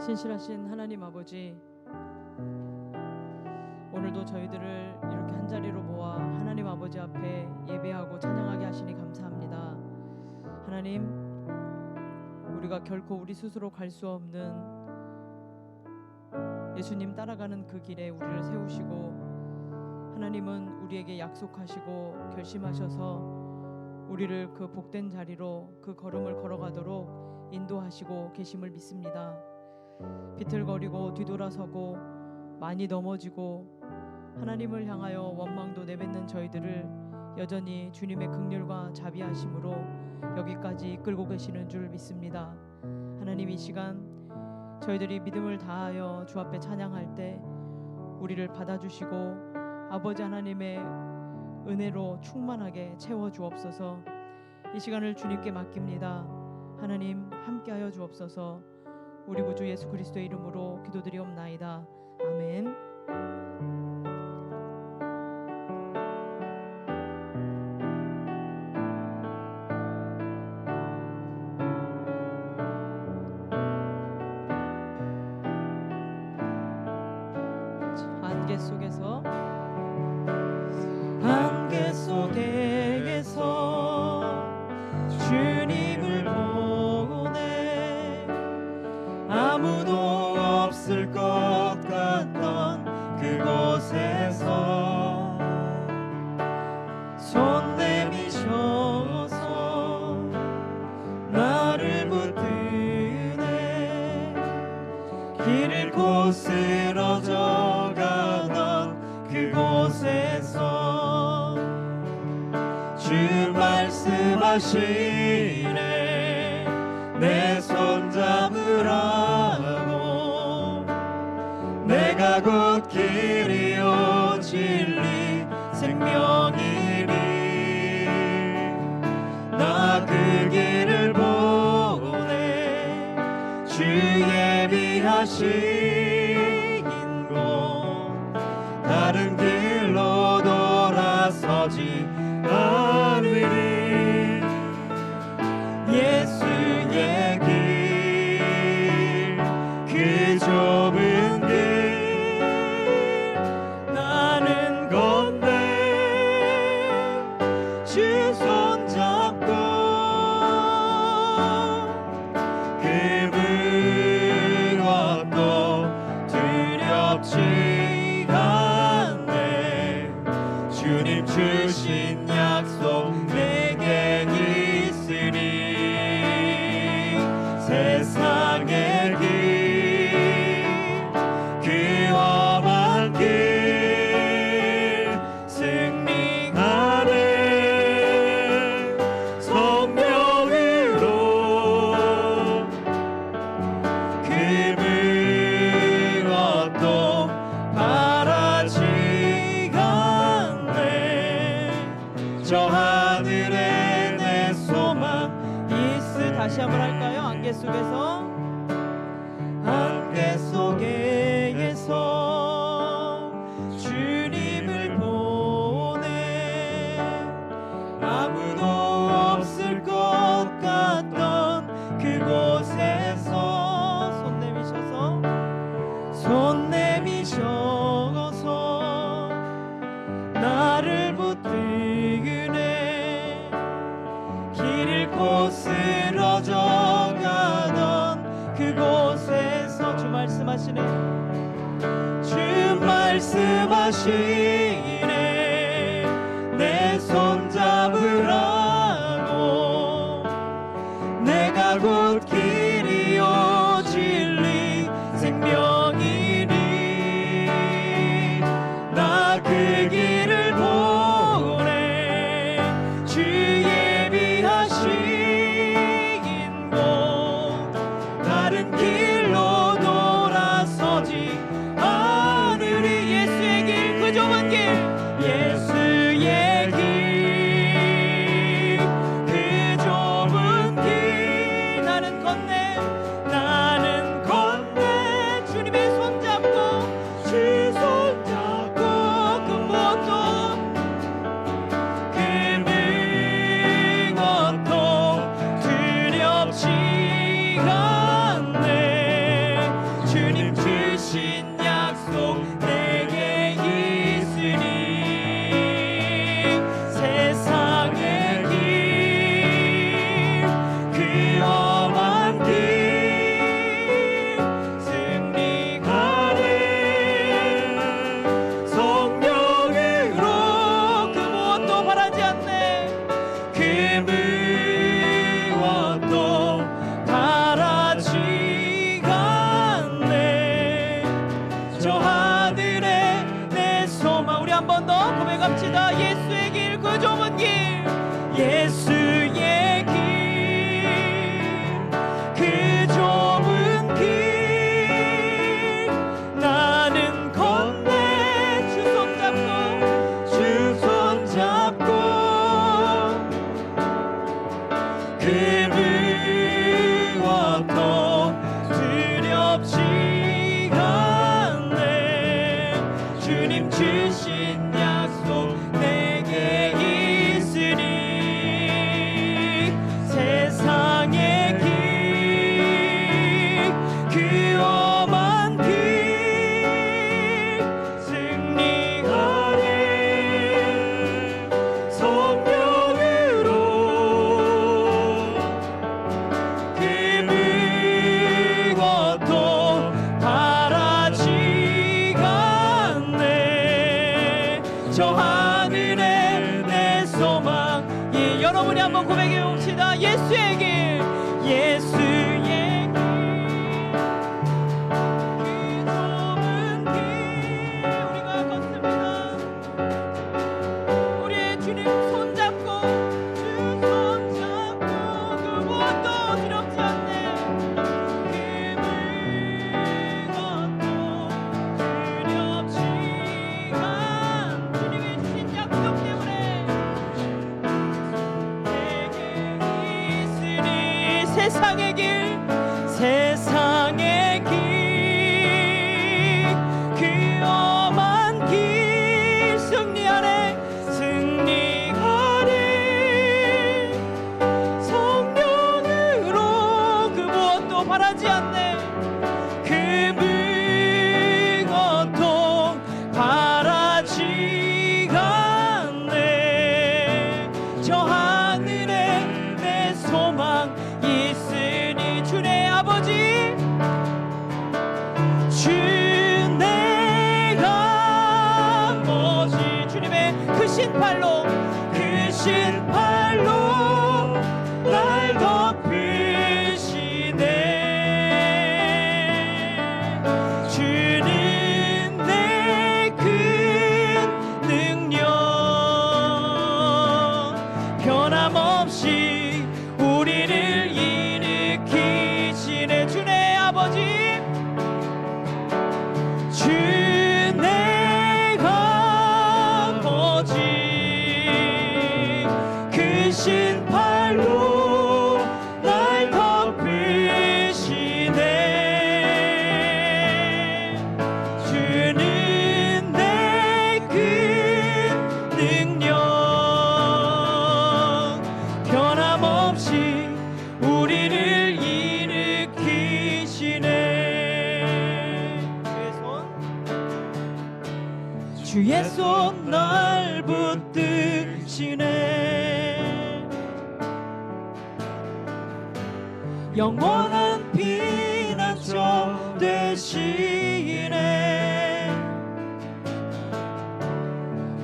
신실하신 하나님 아버지, 오늘도 저희들을 이렇게 한자리로 모아 하나님 아버지 앞에 예배하고 찬양하게 하시니 감사합니다. 하나님, 우리가 결코 우리 스스로 갈 수 없는 예수님 따라가는 그 길에 우리를 세우시고, 하나님은 우리에게 약속하시고 결심하셔서 우리를 그 복된 자리로 그 걸음을 걸어가도록 인도하시고 계심을 믿습니다. 비틀거리고 뒤돌아서고 많이 넘어지고 하나님을 향하여 원망도 내뱉는 저희들을 여전히 주님의 긍휼과 자비하심으로 여기까지 이끌고 계시는 줄 믿습니다. 하나님, 이 시간 저희들이 믿음을 다하여 주 앞에 찬양할 때 우리를 받아주시고 아버지 하나님의 은혜로 충만하게 채워주옵소서. 이 시간을 주님께 맡깁니다. 하나님, 함께하여 주옵소서. 우리 구주 예수 그리스도의 이름으로 기도드리옵나이다. 아멘. 안개 속에서 주님을 보내 아무도 없을 것 같던 그곳에서 손 내미셔서 나를 붙드네 길 잃고 쓰러져 가던 그곳에서 주 말씀하시네 내 손 잡으라고 내가 곧 길이요 진리 생명이니 나 그 길을 보내 주 예비하신 곳 다른 길로 돌아서지 않으리 예수의 길 그 좁은 길 나는 건데 주 손 잡고 그 무엇도 두렵지 않네 주님 주신 약속 내게 있으니 세상의 길 그 험한 길 승리하네 성령으로 그 무엇도 바라지 않네 저 하늘에 내 소망 있으니 다시 한번 할까요? 안개 속에서 주님을 보내 아무도 없을 것 같던 그곳에서 손 내미셔서 나를 붙드네 길 잃고 쓰러져 가던 그곳에서 주 말씀하시네 내 손 잡으라고 내가 곧 길이요 진리 생명이니 나 그 길을 보내 주 예비하신 곳 다른 길로 돌아서지 않으리 예수의 길 그 좁은 한번 고백해 봅시다. 예수의 길, 예수의 길, 그 좁은 길 우리가 걷습니다. 우리의 주님 손잡고, 주 손잡고, 그 무엇도 두렵지 않네. 세상의 길, 세상의 길, 그 험한 길 승리하네, 승리하네. 성령으로 그 무엇도 바라지 않네. 그 무엇도 바라지 않네. 저 하늘에 내 소망 있으니 주네 아버지, 주 내가 아버지 주님의 크신 팔로, 크신 팔로 날 덮으시네. 주는 내 큰 능력, 변함없이 우리를 일으키시네. 주네 아버지, 주 내가 아버지 크신 팔로 날 덮으시네. 주는 내 큰 능력, 변함없이 우리를 일으키시네. 주의 손 날 붙드시네. 영원한 피난처 되시네.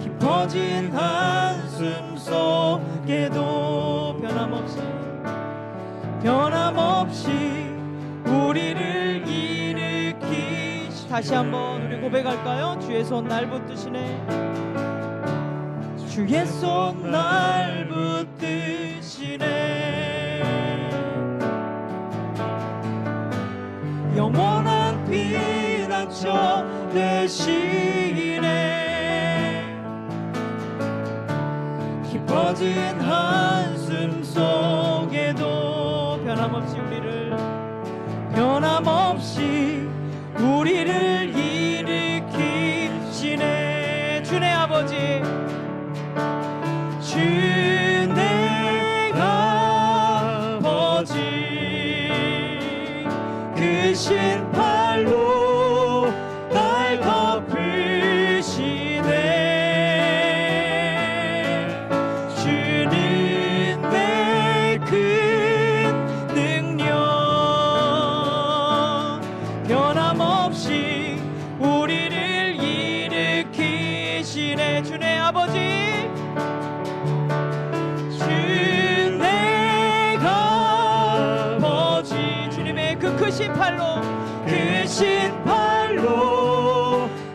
깊어진 한숨 속에도 변함없이 우리를 일으키시. 다시 한번 우리 고백할까요? 주의 손 날 붙드시네. 주의 손 날 붙드시네. 영원한 피난처 되시네. 깊어진 한숨 속에도 변함없이 우리를 일으키시네. 주네 아버지, 주 내가 아버지 크신 팔로 날 덮으시네. 주는 내 큰 능력, 변함없이 우리를 일으키시네. 주네 아버지, 주 내가 아버지 주님의 그 크신 팔로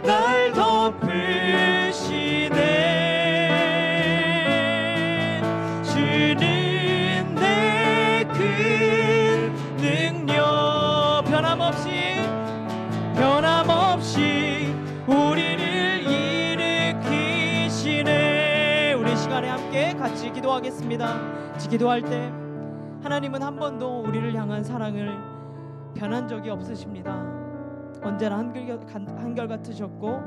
날 덮으시네. 주는 내 큰 능력, 변함없이 우리를 일으키시네. 우리 시간에 함께 같이 기도하겠습니다. 같이 기도할 때 하나님은 한 번도 우리를 향한 사랑을 변한 적이 없으십니다. 언제나 한결같으셨고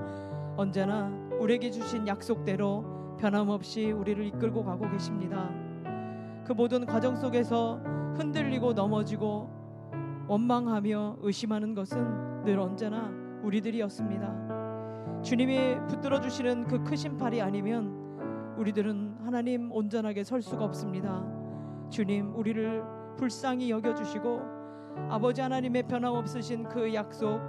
언제나 우리에게 주신 약속대로 변함없이 우리를 이끌고 가고 계십니다. 그 모든 과정 속에서 흔들리고 넘어지고 원망하며 의심하는 것은 늘 언제나 우리들이었습니다. 주님이 붙들어 주시는 그 크신 팔이 아니면 우리들은 하나님 온전하게 설 수가 없습니다. 주님, 우리를 불쌍히 여겨주시고 아버지 하나님의 변함없으신 그 약속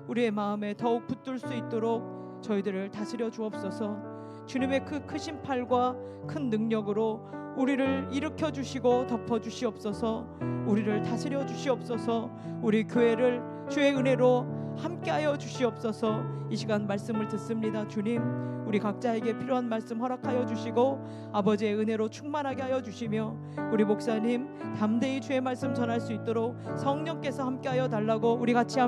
우리의 마음에 더욱 붙들 수 있도록 저희들을 다스려 주옵소서. 주님의 그 크신 팔과 큰 능력으로 우리를 일으켜 주시고 덮어 주시옵소서. 우리를 다스려 주시옵소서. 우리 교회를 주의 은혜로 함께하여 주시옵소서. 이 시간 말씀을 듣습니다. 주님, 우리 각자에게 필요한 말씀 허락하여 주시고 아버지의 은혜로 충만하게 하여 주시며 우리 목사님 담대히 주의 말씀 전할 수 있도록 성령께서 함께하여 달라고 우리 같이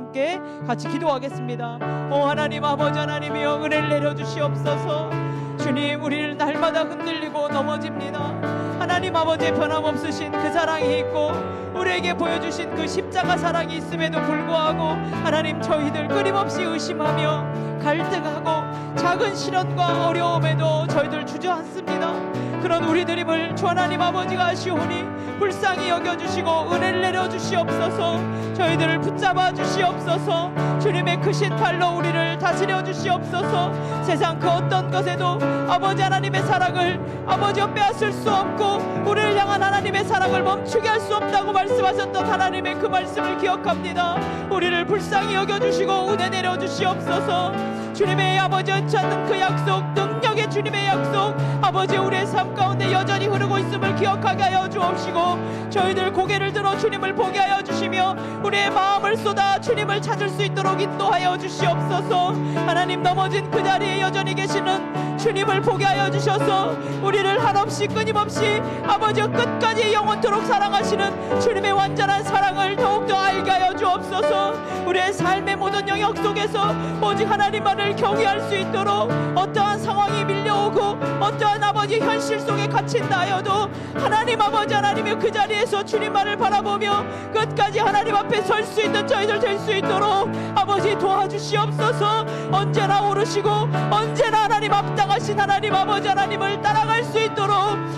기도하겠습니다. 오 하나님, 아버지 하나님이여, 은혜를 내려 주시옵소서. 주님, 우리를 날마다 흔들리고 넘어집니다. 하나님 아버지의 변함없으신 그 사랑이 있고 우리에게 보여주신 그 십자가 사랑이 있음에도 불구하고 하나님, 저희들 끊임없이 의심하며 갈등하고 작은 시련과 어려움에도 저희들 주저앉습니다. 그런 우리들임을 주 하나님 아버지가 아시오니 불쌍히 여겨주시고 은혜를 내려주시옵소서. 저희들을 붙잡아 주시옵소서. 주님의 크신 팔로 우리를 다스려 주시옵소서. 세상 그 어떤 것에도 아버지 하나님의 사랑을 아버지여 빼앗을 수 없고 우리를 향한 하나님의 사랑을 멈추게 할 수 없다고 말씀하셨던 하나님의 그 말씀을 기억합니다. 우리를 불쌍히 여겨주시고 은혜 내려주시옵소서. 주님의 아버지 얻지 않는 그 약속, 능력의 주님의 약속, 아버지 우리의 삶 가운데 여전히 흐르고 있음을 기억하게 하여 주옵시고 저희들 고개를 들어 주님을 보게 하여 주시며 우리의 마음을 쏟아 주님을 찾을 수 있도록 인도하여 주시옵소서. 하나님, 넘어진 그 자리에 여전히 계시는 주님을 보게 하여 주셔서 우리를 한없이 끊임없이 아버지여 끝까지 영원토록 사랑하시는 주님의 완전한 사랑을 더욱더 알게 하여 주옵소서. 우리의 삶의 모든 영역 속에서 오직 하나님만을 경외할 수 있도록 어떠한 상황이 밀려오고 어떠한 아버지 현실 속에 갇힌다 하여도 하나님 아버지 하나님의 그 자리에서 주님만을 바라보며 끝까지 하나님 앞에 설 수 있는 저희들 될 수 있도록 아버지 도와주시옵소서. 언제나 오르시고 언제나 하나님 앞당하신 하나님 아버지 하나님을 따라갈 수 있도록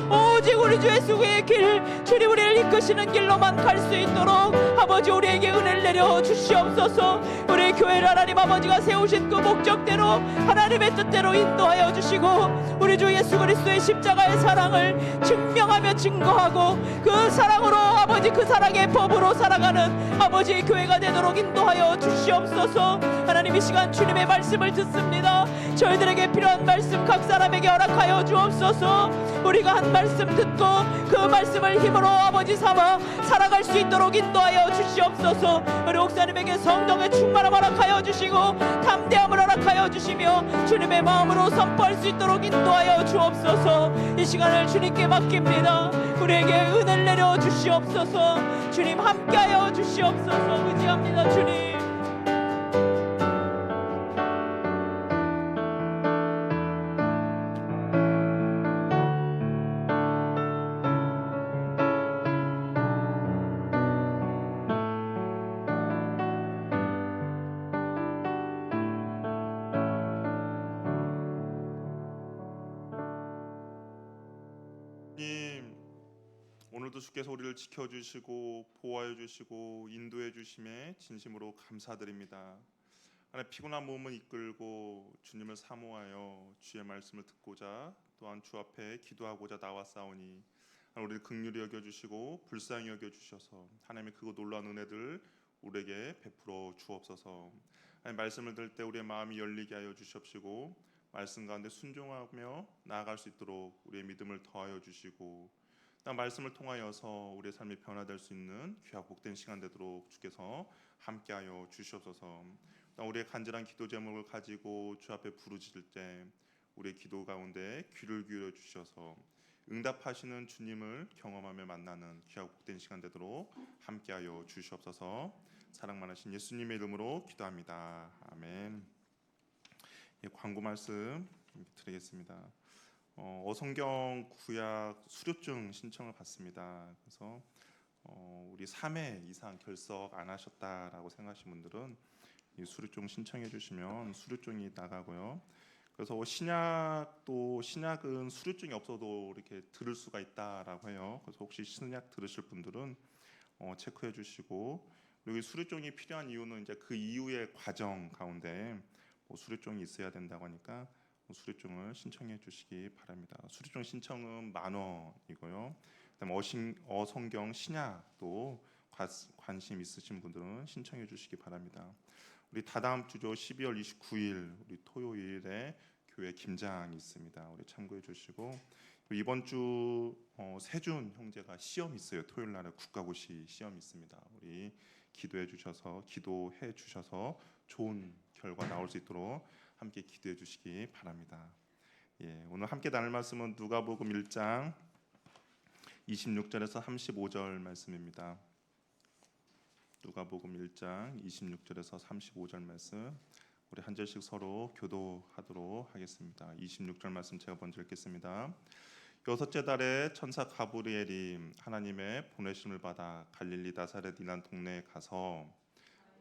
오직 우리 주 예수의 길, 주님 우리를 이끄시는 길로만 갈 수 있도록 아버지 우리에게 은혜를 내려 주시옵소서. 우리 교회를 하나님 아버지가 세우신 그 목적대로 하나님의 뜻대로 인도하여 주시고 우리 주 예수 그리스도의 십자가의 사랑을 증명하며 증거하고 그 사랑으로 아버지 그 사랑의 법으로 살아가는 아버지의 교회가 되도록 인도하여 주시옵소서. 하나님, 이 시간 주님의 말씀을 듣습니다. 저희들에게 필요한 말씀 각 사람에게 허락하여 주옵소서. 우리가 한 말씀 듣고 그 말씀을 힘으로 아버지 삼아 살아갈 수 있도록 인도하여 주시옵소서. 우리 목사님에게 성령의 충만함 허락하여 주시고 담대함을 허락하여 주시며 주님의 마음으로 선포할 수 있도록 인도하여 주옵소서. 이 시간을 주님께 맡깁니다. 우리에게 은혜를 내려 주시옵소서. 주님 함께하여 주시옵소서. 의지합니다. 주님. 오늘도 주께서 우리를 지켜주시고 보호하여 주시고 인도해 주심에 진심으로 감사드립니다. 하나님, 피곤한 몸을 이끌고 주님을 사모하여 주의 말씀을 듣고자 또한 주 앞에 기도하고자 나왔사오니 우리를 긍휼히 여겨주시고 불쌍히 여겨주셔서 하나님의 그거 놀라운 은혜들 우리에게 베풀어 주옵소서. 하나님, 말씀을 들을 때 우리의 마음이 열리게 하여 주시옵시고 말씀 가운데 순종하며 나아갈 수 있도록 우리의 믿음을 더하여 주시고 말씀을 통하여서 우리의 삶이 변화될 수 있는 귀하고 복된 시간 되도록 주께서 함께하여 주시옵소서. 우리의 간절한 기도 제목을 가지고 주 앞에 부르짖을 때 우리의 기도 가운데 귀를 기울여 주셔서 응답하시는 주님을 경험하며 만나는 귀하고 복된 시간 되도록 함께하여 주시옵소서. 사랑 많으신 예수님의 이름으로 기도합니다. 아멘. 광고 말씀 드리겠습니다. 어성경 구약 수료증 신청을 받습니다. 그래서 우리 3회 이상 결석 안 하셨다라고 생각하시는 분들은 이 수료증 신청해 주시면 수료증이 나가고요. 그래서 신약은 수료증이 없어도 이렇게 들을 수가 있다라고 해요. 그래서 혹시 신약 들으실 분들은 체크해 주시고, 여기 수료증이 필요한 이유는 이제 그 이후의 과정 가운데 수료증이 있어야 된다고 하니까 수료증을 신청해 주시기 바랍니다. 수료증 신청은 10,000원이고요. 그다음에 어성경 신약도 관심 있으신 분들은 신청해 주시기 바랍니다. 우리 다다음 주죠, 12월 29일 우리 토요일에 교회 김장이 있습니다. 우리 참고해 주시고 이번 주 세준 형제가 시험 있어요. 토요일 날에 국가고시 시험 있습니다. 우리 기도해 주셔서 좋은 결과 나올 수 있도록 함께 기도해 주시기 바랍니다. 예, 오늘 함께 나눌 말씀은 누가복음 1장 26절에서 35절 말씀입니다. 누가복음 1장 26절에서 35절 말씀 우리 한 절씩 서로 교도하도록 하겠습니다. 26절 말씀 제가 먼저 읽겠습니다. 여섯째 달에 천사 가브리엘이 하나님의 보내심을 받아 갈릴리 나사렛이라는 동네에 가서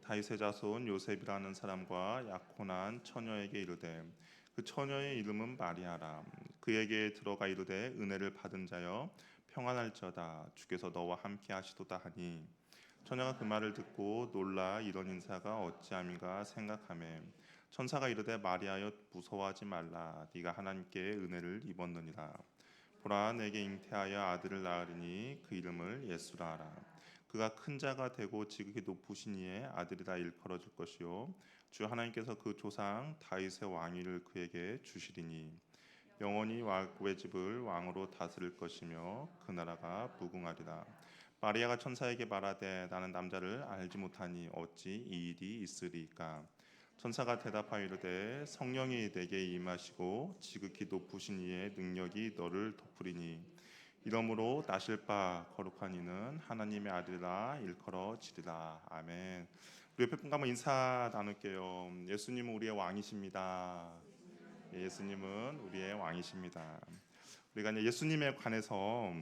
다윗의 자손 요셉이라는 사람과 약혼한 처녀에게 이르되 그 처녀의 이름은 마리아라. 그에게 들어가 이르되 은혜를 받은 자여 평안할지어다 주께서 너와 함께 하시도다 하니 처녀가 그 말을 듣고 놀라 이런 인사가 어찌함인가 생각하매 천사가 이르되 마리아여 무서워하지 말라 네가 하나님께 은혜를 입었느니라. 보라 내게 잉태하여 아들을 낳으리니 그 이름을 예수라 하라. 그가 큰 자가 되고 지극히 높으신 이의 아들이라 일컬어질 것이요 주 하나님께서 그 조상 다윗의 왕위를 그에게 주시리니 영원히 야곱의 집을 왕으로 다스릴 것이며 그 나라가 무궁하리라. 마리아가 천사에게 말하되 나는 남자를 알지 못하니 어찌 이 일이 있으리까. 천사가 대답하여 이르되 성령이 내게 임하시고 지극히 높으신 이의 능력이 너를 덮으리니 이러므로 나실 바 거룩한 이는 하나님의 아들이라 일컬어지리라. 아멘. 우리 옆에 분과 한번 인사 나눌게요. 예수님은 우리의 왕이십니다. 예수님은 우리의 왕이십니다. 우리가 이제 예수님에 관해서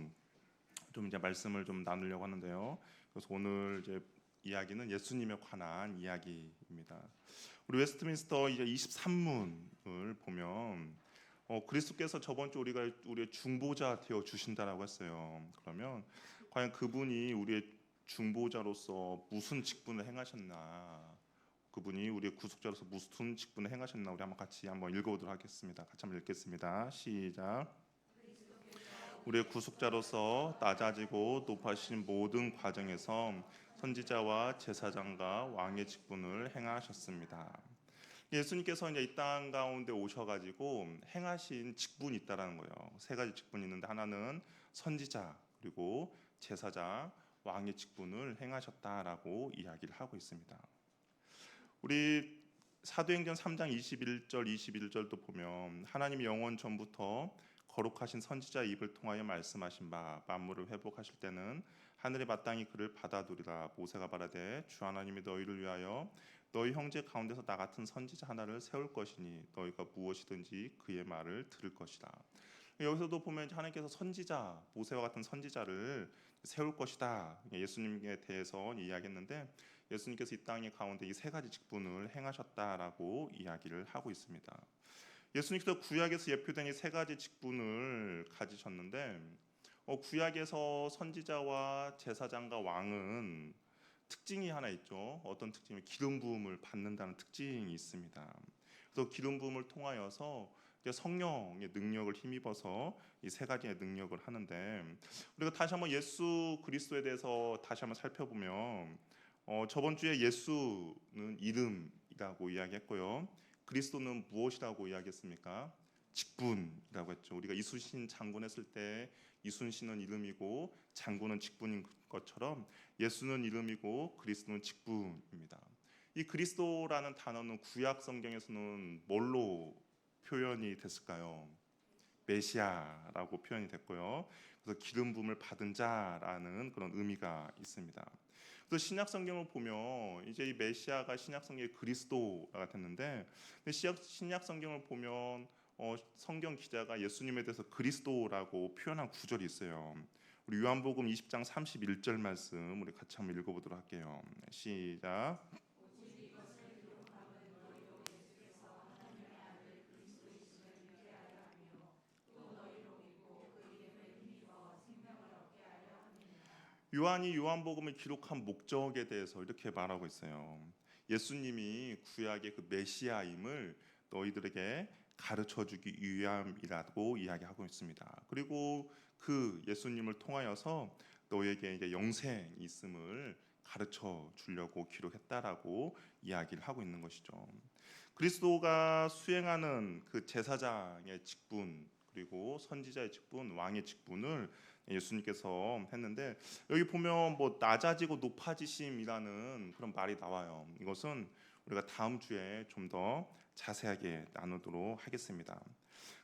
좀 이제 말씀을 좀 나누려고 하는데요. 그래서 오늘 이제 이야기는 예수님에 관한 이야기입니다. 우리 웨스트민스터 이제 23문을 보면 그리스도께서 저번 주 우리의 중보자 되어 주신다라고 했어요. 그러면 과연 그분이 우리의 중보자로서 무슨 직분을 행하셨나? 그분이 우리의 구속자로서 무슨 직분을 행하셨나? 우리 같이 한번 읽어보도록 하겠습니다. 같이 한번 읽겠습니다. 시작. 우리의 구속자로서 낮아지고 높아진 모든 과정에서 선지자와 제사장과 왕의 직분을 행하셨습니다. 예수님께서 이제 이 땅 가운데 오셔가지고 행하신 직분이 있다라는 거예요. 세 가지 직분이 있는데 하나는 선지자 그리고 제사장 왕의 직분을 행하셨다라고 이야기를 하고 있습니다. 우리 사도행전 3장 21절 21절도 보면 하나님이 영원 전부터 거룩하신 선지자의 입을 통하여 말씀하신 바 만물을 회복하실 때는 하늘의 마땅히 그를 받아두리라. 모세가 말하되 주 하나님이 너희를 위하여 너희 형제 가운데서 나 같은 선지자 하나를 세울 것이니 너희가 무엇이든지 그의 말을 들을 것이라. 여기서도 보면 하나님께서 선지자 모세와 같은 선지자를 세울 것이다. 예수님에 대해서 이야기했는데 예수님께서 이 땅의 가운데 이 세 가지 직분을 행하셨다라고 이야기를 하고 있습니다. 예수님께서 구약에서 예표된 이 세 가지 직분을 가지셨는데 구약에서 선지자와 제사장과 왕은 특징이 하나 있죠. 어떤 특징이면 기름 부음을 받는다는 특징이 있습니다. 그래서 기름 부음을 통하여서 성령의 능력을 힘입어서 이 세 가지의 능력을 하는데 우리가 다시 한번 예수 그리스도에 대해서 다시 한번 살펴보면 저번 주에 예수는 이름이라고 이야기했고요. 그리스도는 무엇이라고 이야기했습니까? 직분이라고 했죠. 우리가 이순신 장군 했을 때 이순신은 이름이고 장군은 직분인 것처럼 예수는 이름이고 그리스도는 직분입니다. 이 그리스도라는 단어는 구약 성경에서는 뭘로 표현이 됐을까요? 메시아라고 표현이 됐고요. 그래서 기름 부음을 받은 자라는 그런 의미가 있습니다. 그래서 신약 성경을 보면 이제 이 메시아가 신약 성경의 그리스도가 됐는데 신약 성경을 보면 성경 기자가 예수님에 대해서 그리스도라고 표현한 구절이 있어요. 우리 요한복음 20장 31절 말씀 우리 같이 한번 읽어보도록 할게요. 시작. 요한이 요한복음을 기록한 목적에 대해서 이렇게 말하고 있어요. 예수님이 구약의 그 메시아임을 너희들에게 가르쳐주기 위함이라고 이야기하고 있습니다. 그리고 그 예수님을 통하여서 너희에게 이제 영생이 있음을 가르쳐 주려고 기록했다라고 이야기를 하고 있는 것이죠. 그리스도가 수행하는 그 제사장의 직분 그리고 선지자의 직분, 왕의 직분을 예수님께서 했는데 여기 보면 뭐 낮아지고 높아지심이라는 그런 말이 나와요. 이것은 우리가 다음 주에 좀 더 자세하게 나누도록 하겠습니다.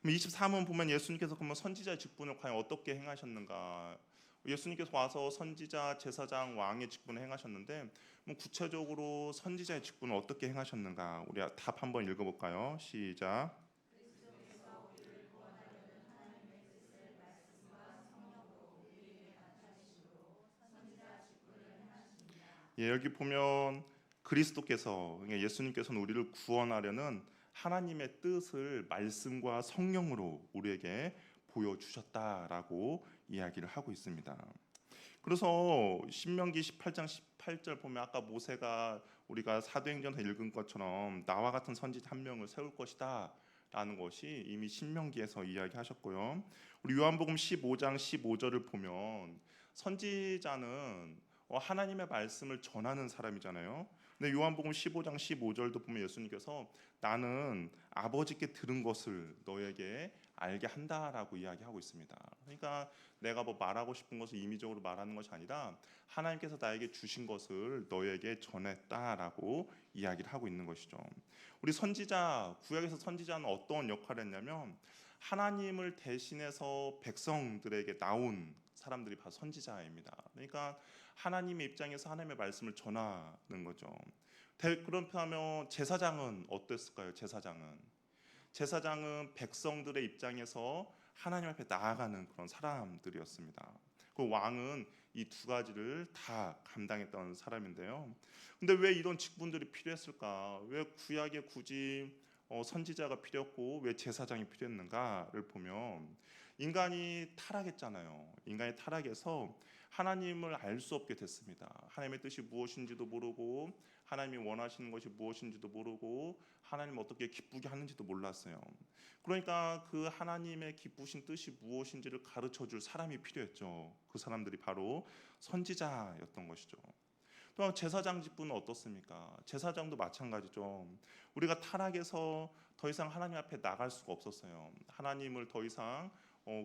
그럼 23번 보면 예수님께서 그러면 선지자의 직분을 과연 어떻게 행하셨는가? 예수님께서 와서 선지자, 제사장, 왕의 직분을 행하셨는데 구체적으로 선지자의 직분을 어떻게 행하셨는가? 우리 답 한번 읽어볼까요? 시작. 예, 여기 보면 그리스도께서 예수님께서는 우리를 구원하려는 하나님의 뜻을 말씀과 성령으로 우리에게 보여주셨다라고 이야기를 하고 있습니다. 그래서 신명기 18장 18절 보면 아까 모세가 우리가 사도행전에서 읽은 것처럼 나와 같은 선지자 한 명을 세울 것이다 라는 것이 이미 신명기에서 이야기하셨고요. 우리 요한복음 15장 15절을 보면 선지자는 하나님의 말씀을 전하는 사람이잖아요. 근데 요한복음 15장 15절도 보면 예수님께서 나는 아버지께 들은 것을 너에게 알게 한다라고 이야기하고 있습니다. 그러니까 내가 뭐 말하고 싶은 것을 임의적으로 말하는 것이 아니라 하나님께서 나에게 주신 것을 너에게 전했다라고 이야기를 하고 있는 것이죠. 우리 선지자, 구약에서 선지자는 어떤 역할을 했냐면 하나님을 대신해서 백성들에게 나온 사람들이 바로 선지자입니다. 그러니까 하나님의 입장에서 하나님의 말씀을 전하는 거죠. 그렇다면 제사장은 어땠을까요? 제사장은 백성들의 입장에서 하나님 앞에 나아가는 그런 사람들이었습니다. 그 왕은 이 두 가지를 다 감당했던 사람인데요. 근데 왜 이런 직분들이 필요했을까? 왜 구약에 굳이 선지자가 필요했고 왜 제사장이 필요했는가를 보면 인간이 타락했잖아요. 인간이 타락해서 하나님을 알 수 없게 됐습니다. 하나님의 뜻이 무엇인지도 모르고 하나님이 원하시는 것이 무엇인지도 모르고 하나님 어떻게 기쁘게 하는지도 몰랐어요. 그러니까 그 하나님의 기쁘신 뜻이 무엇인지를 가르쳐 줄 사람이 필요했죠. 그 사람들이 바로 선지자였던 것이죠. 또 제사장 직분은 어떻습니까? 제사장도 마찬가지죠. 우리가 타락해서 더 이상 하나님 앞에 나갈 수가 없었어요. 하나님을 더 이상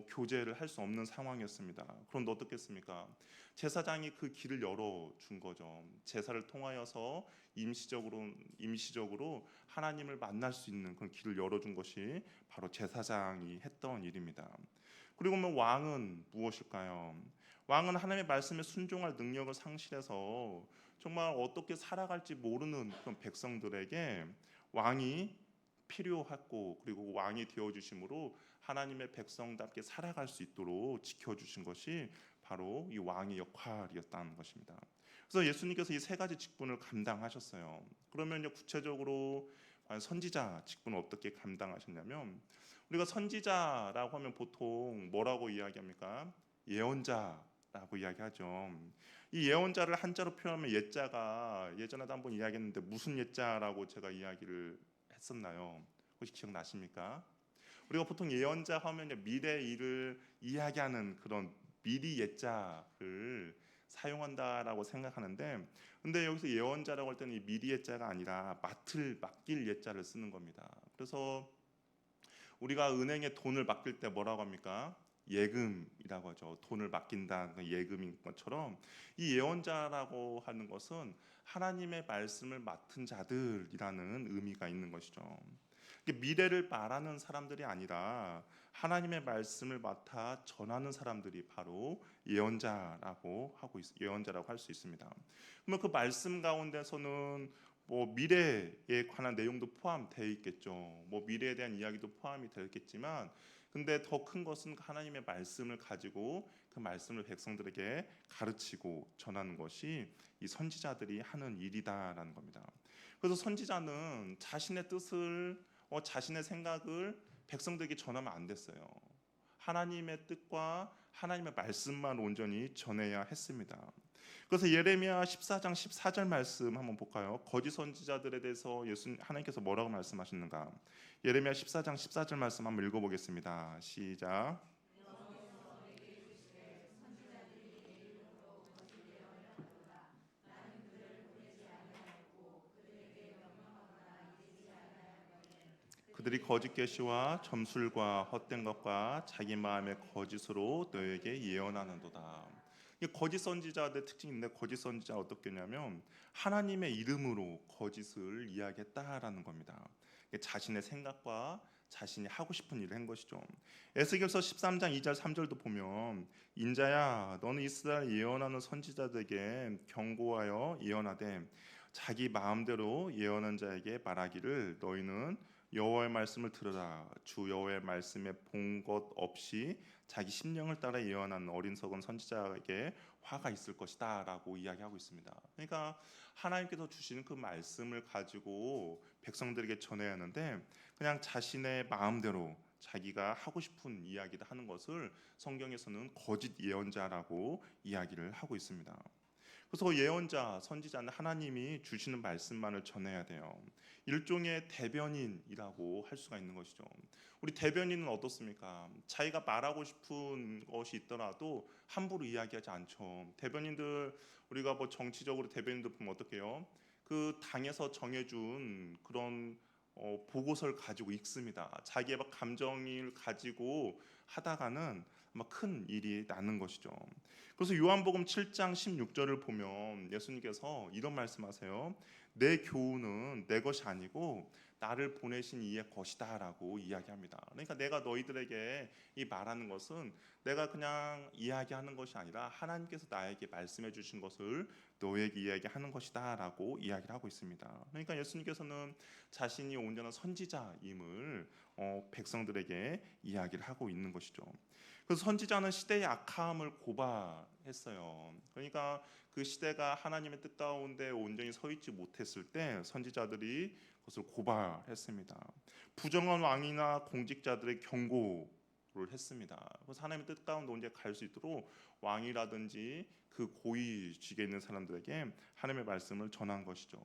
교제를 할 수 없는 상황이었습니다. 그런데 어떻겠습니까? 제사장이 그 길을 열어준 거죠. 제사를 통하여서 임시적으로 하나님을 만날 수 있는 그런 길을 열어준 것이 바로 제사장이 했던 일입니다. 그리고 왕은 무엇일까요? 왕은 하나님의 말씀에 순종할 능력을 상실해서 정말 어떻게 살아갈지 모르는 그런 백성들에게 왕이 필요했고 그리고 왕이 되어주심으로 하나님의 백성답게 살아갈 수 있도록 지켜주신 것이 바로 이 왕의 역할이었다는 것입니다. 그래서 예수님께서 이 세 가지 직분을 감당하셨어요. 그러면 구체적으로 선지자 직분을 어떻게 감당하셨냐면 우리가 선지자라고 하면 보통 뭐라고 이야기합니까? 예언자라고 이야기하죠. 이 예언자를 한자로 표현하면 예자가 예전에도 한번 이야기했는데 무슨 예자라고 제가 이야기를 했었나요? 혹시 기억나십니까? 우리가 보통 예언자 하면 미래 일을 이야기하는 그런 미리 예자를 사용한다라고 생각하는데 근데 여기서 예언자라고 할 때는 이 미리 예자가 아니라 맡길 예자를 쓰는 겁니다. 그래서 우리가 은행에 돈을 맡길 때 뭐라고 합니까? 예금이라고 하죠. 돈을 맡긴다는 예금인 것처럼 이 예언자라고 하는 것은 하나님의 말씀을 맡은 자들이라는 의미가 있는 것이죠. 미래를 말하는 사람들이 아니라 하나님의 말씀을 맡아 전하는 사람들이 바로 예언자라고 할 수 있습니다. 그러면 그 말씀 가운데서는 미래에 관한 내용도 포함되어 있겠죠. 미래에 대한 이야기도 포함이 되겠지만 근데 더 큰 것은 하나님의 말씀을 가지고 그 말씀을 백성들에게 가르치고 전하는 것이 이 선지자들이 하는 일이다라는 겁니다. 그래서 선지자는 자신의 뜻을 자신의 생각을 백성들에게 전하면 안 됐어요. 하나님의 뜻과 하나님의 말씀만 온전히 전해야 했습니다. 그래서 예레미야 14장 14절 말씀 한번 볼까요? 거짓 선지자들에 대해서 하나님께서 뭐라고 말씀하시는가? 예레미야 14장 14절 말씀 한번 읽어보겠습니다. 시작. 그들이 거짓 계시와 점술과 헛된 것과 자기 마음의 거짓으로 너에게 예언하는도다. 이 거짓 선지자들의 특징인데, 거짓 선지자 어떻게냐면 하나님의 이름으로 거짓을 이야기했다라는 겁니다. 자신의 생각과 자신이 하고 싶은 일을 한 것이죠. 에스겔서 13장 2절 3절도 보면, 인자야 너는 이스라엘 예언하는 선지자들에게 경고하여 예언하되 자기 마음대로 예언한 자에게 말하기를 너희는 여호와의 말씀을 들으라. 주 여호와의 말씀에 본 것 없이 자기 심령을 따라 예언하는 어린석은 선지자에게 화가 있을 것이다 라고 이야기하고 있습니다. 그러니까 하나님께서 주시는 그 말씀을 가지고 백성들에게 전해야 하는데, 그냥 자신의 마음대로 자기가 하고 싶은 이야기를 하는 것을 성경에서는 거짓 예언자라고 이야기를 하고 있습니다. 그래서 예언자, 선지자는 하나님이 주시는 말씀만을 전해야 돼요. 일종의 대변인이라고 할 수가 있는 것이죠. 우리 대변인은 어떻습니까? 자기가 말하고 싶은 것이 있더라도 함부로 이야기하지 않죠. 대변인들, 우리가 뭐 정치적으로 대변인들 보면 어떡해요? 그 당에서 정해준 그런 보고서를 가지고 읽습니다. 자기의 막 감정을 가지고 하다가는 아마 큰 일이 나는 것이죠. 그래서 요한복음 7장 16절을 보면 예수님께서 이런 말씀하세요. 내 교훈은 내 것이 아니고 나를 보내신 이의 것이다라고 이야기합니다. 그러니까 내가 너희들에게 이 말하는 것은 내가 그냥 이야기하는 것이 아니라 하나님께서 나에게 말씀해 주신 것을 너에게 이야기하는 것이다라고 이야기를 하고 있습니다. 그러니까 예수님께서는 자신이 온전한 선지자임을 백성들에게 이야기를 하고 있는 것이죠. 그래서 선지자는 시대의 악함을 고발했어요. 그러니까 그 시대가 하나님의 뜻 가운데 온전히 서 있지 못했을 때 선지자들이 그것을 고발했습니다. 부정한 왕이나 공직자들의 경고를 했습니다. 그래서 하나님의 뜻 가운데 온전히 갈 수 있도록 왕이라든지 그 고위직에 있는 사람들에게 하나님의 말씀을 전한 것이죠.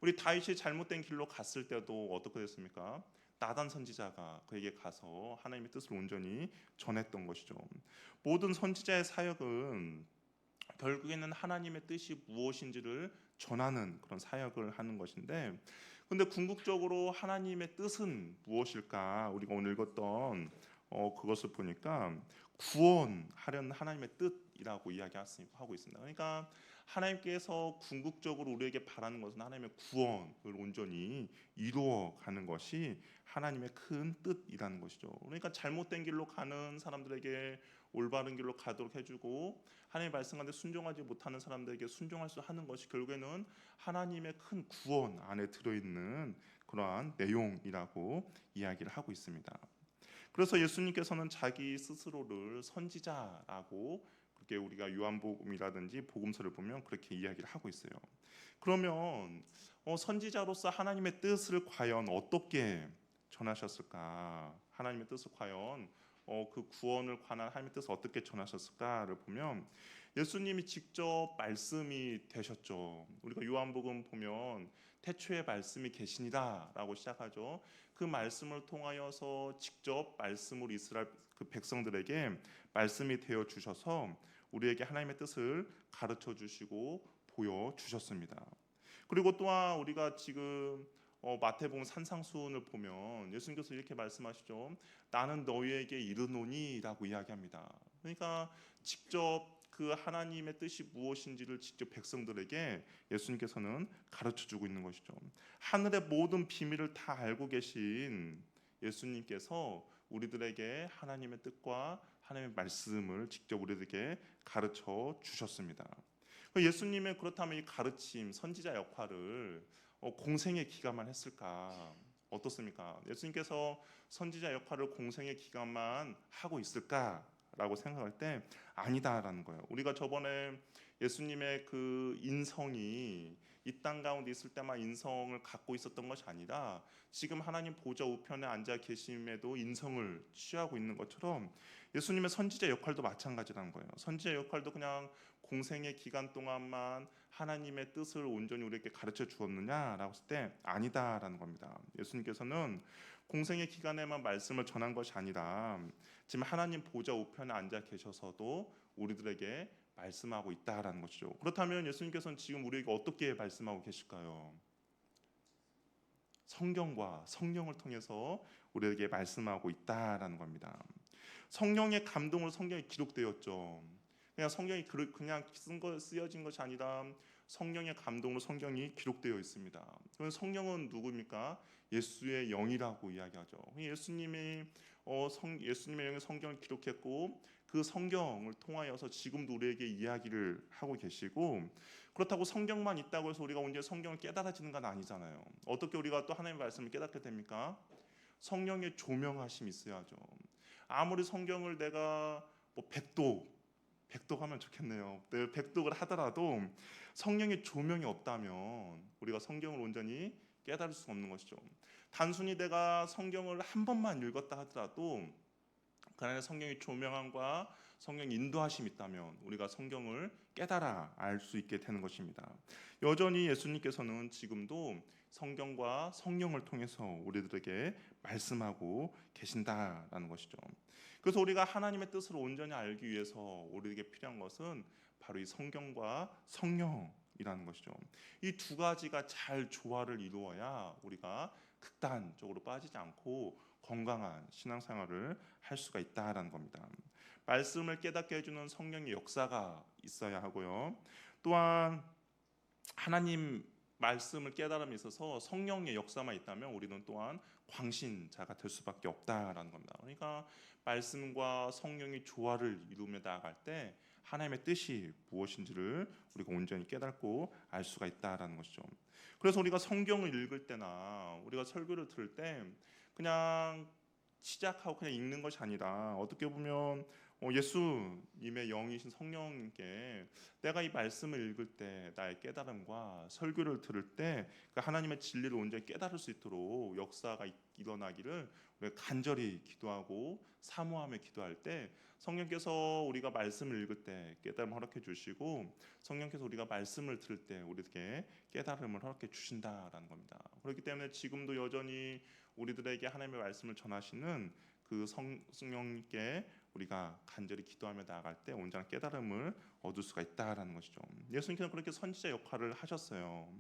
우리 다윗이 잘못된 길로 갔을 때도 어떻게 됐습니까? 나단 선지자가 그에게 가서 하나님의 뜻을 온전히 전했던 것이죠. 모든 선지자의 사역은 결국에는 하나님의 뜻이 무엇인지를 전하는 그런 사역을 하는 것인데, 근데 궁극적으로 하나님의 뜻은 무엇일까? 우리가 오늘 읽었던 그것을 보니까 구원하려는 하나님의 뜻이라고 이야기하고 있습니다. 그러니까 하나님께서 궁극적으로 우리에게 바라는 것은 하나님의 구원을 온전히 이루어가는 것이 하나님의 큰 뜻이라는 것이죠. 그러니까 잘못된 길로 가는 사람들에게 올바른 길로 가도록 해주고, 하나님의 말씀 가운데 순종하지 못하는 사람들에게 순종할 수 하는 것이 결국에는 하나님의 큰 구원 안에 들어있는 그러한 내용이라고 이야기를 하고 있습니다. 그래서 예수님께서는 자기 스스로를 선지자라고, 그렇게 우리가 요한복음이라든지 복음서를 보면 그렇게 이야기를 하고 있어요. 그러면 선지자로서 하나님의 뜻을 과연 어떻게 전하셨을까? 하나님의 뜻을 과연 그 구원을 관한 하나님의 뜻을 어떻게 전하셨을까를 보면 예수님이 직접 말씀이 되셨죠. 우리가 요한복음 보면 태초에 말씀이 계시니라라고 시작하죠. 그 말씀을 통하여서 직접 말씀으로 이스라엘 그 백성들에게 말씀이 되어 주셔서 우리에게 하나님의 뜻을 가르쳐 주시고 보여 주셨습니다. 그리고 또한 우리가 지금 마태복음 산상수훈을 보면 예수님께서 이렇게 말씀하시죠. 나는 너희에게 이르노니라고 이야기합니다. 그러니까 직접 그 하나님의 뜻이 무엇인지를 직접 백성들에게 예수님께서는 가르쳐주고 있는 것이죠. 하늘의 모든 비밀을 다 알고 계신 예수님께서 우리들에게 하나님의 뜻과 하나님의 말씀을 직접 우리들에게 가르쳐 주셨습니다. 예수님의 그렇다면 이 가르침, 선지자 역할을 공생의 기간만 했을까? 어떻습니까? 예수님께서 선지자 역할을 공생의 기간만 하고 있을까? 라고 생각할 때 아니다라는 거예요. 우리가 저번에 예수님의 그 인성이 이 땅 가운데 있을 때만 인성을 갖고 있었던 것이 아니라 지금 하나님 보좌 우편에 앉아 계심에도 인성을 취하고 있는 것처럼 예수님의 선지자 역할도 마찬가지라는 거예요. 선지자 역할도 그냥 공생의 기간 동안만 하나님의 뜻을 온전히 우리에게 가르쳐 주었느냐라고 했을 때 아니다라는 겁니다. 예수님께서는 공생의 기간에만 말씀을 전한 것이 아니라 지금 하나님 보좌 우편에 앉아 계셔서도 우리들에게 말씀하고 있다라는 것이죠. 그렇다면 예수님께서는 지금 우리에게 어떻게 말씀하고 계실까요? 성경과 성령을 통해서 우리에게 말씀하고 있다라는 겁니다. 성령의 감동으로 성경이 기록되었죠. 그냥 성경이 그냥 쓰여진 것이 아니라 성령의 감동으로 성경이 기록되어 있습니다. 그럼 성령은 누구입니까? 예수의 영이라고 이야기하죠. 예수님의 영이 성경을 기록했고 그 성경을 통하여서 지금도 우리에게 이야기를 하고 계시고, 그렇다고 성경만 있다고 해서 우리가 언제 성경을 깨달아지는 건 아니잖아요. 어떻게 우리가 또 하나님의 말씀을 깨닫게 됩니까? 성령의 조명하심이 있어야죠. 아무리 성경을 내가 백독하면 좋겠네요. 백독을 하더라도 성령의 조명이 없다면 우리가 성경을 온전히 깨달을 수 없는 것이죠. 단순히 내가 성경을 한 번만 읽었다 하더라도 그 안에 성경의 조명함과 성령의 인도하심이 있다면 우리가 성경을 깨달아 알 수 있게 되는 것입니다. 여전히 예수님께서는 지금도 성경과 성령을 통해서 우리들에게 말씀하고 계신다라는 것이죠. 그래서 우리가 하나님의 뜻을 온전히 알기 위해서 우리에게 필요한 것은 바로 이 성경과 성령이라는 것이죠. 이 두 가지가 잘 조화를 이루어야 우리가 극단적으로 빠지지 않고 건강한 신앙생활을 할 수가 있다라는 겁니다. 말씀을 깨닫게 해주는 성령의 역사가 있어야 하고요. 또한 하나님 말씀을 깨달음에 있어서 성령의 역사만 있다면 우리는 또한 광신자가 될 수밖에 없다라는 겁니다. 그러니까 말씀과 성령의 조화를 이루며 나아갈 때 하나님의 뜻이 무엇인지를 우리가 온전히 깨닫고 알 수가 있다라는 것이죠. 그래서 우리가 성경을 읽을 때나 우리가 설교를 들을 때 그냥 시작하고 그냥 읽는 것이 아니라 어떻게 보면 예수님의 영이신 성령님께 내가 이 말씀을 읽을 때 나의 깨달음과 설교를 들을 때 그 하나님의 진리를 온전히 깨달을 수 있도록 역사가 일어나기를 우리가 간절히 기도하고 사모하며 기도할 때 성령께서 우리가 말씀을 읽을 때 깨달음을 허락해 주시고 성령께서 우리가 말씀을 들을 때 우리에게 깨달음을 허락해 주신다라는 겁니다. 그렇기 때문에 지금도 여전히 우리들에게 하나님의 말씀을 전하시는 그 성령님께 우리가 간절히 기도하며 나아갈 때 온전한 깨달음을 얻을 수가 있다라는 것이죠. 예수님께서는 그렇게 선지자 역할을 하셨어요.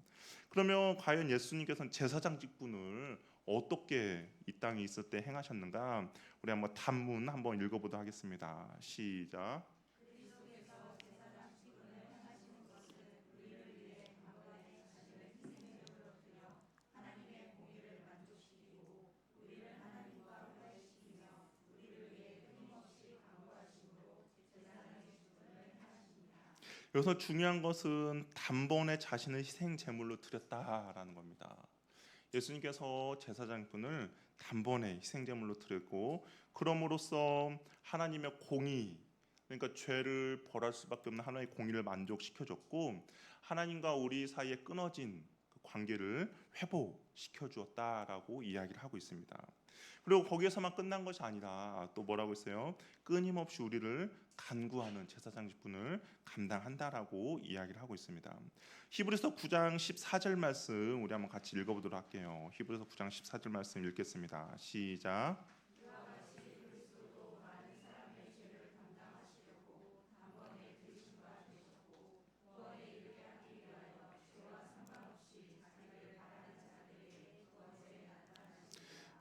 그러면 과연 예수님께서는 제사장 직분을 어떻게 이 땅에 있을 때 행하셨는가? 우리 한번 단문 한번 읽어보도록 하겠습니다. 시작. 여기서 중요한 것은 단번에 자신을 희생 제물로 드렸다라는 겁니다. 예수님께서 제사장분을 단번에 희생 제물로 드렸고 그럼으로써 하나님의 공의, 그러니까 죄를 벌할 수밖에 없는 하나님의 공의를 만족시켜줬고 하나님과 우리 사이에 끊어진 그 관계를 회복시켜 주었다라고 이야기를 하고 있습니다. 그리고 거기에서만 끝난 것이 아니라 또 뭐라고 했어요? 끊임없이 우리를 간구하는 제사장 직분을 감당한다라고 이야기를 하고 있습니다. 히브리서 9장 14절 말씀 우리 한번 같이 읽어보도록 할게요. 히브리서 9장 14절 말씀 읽겠습니다. 시작.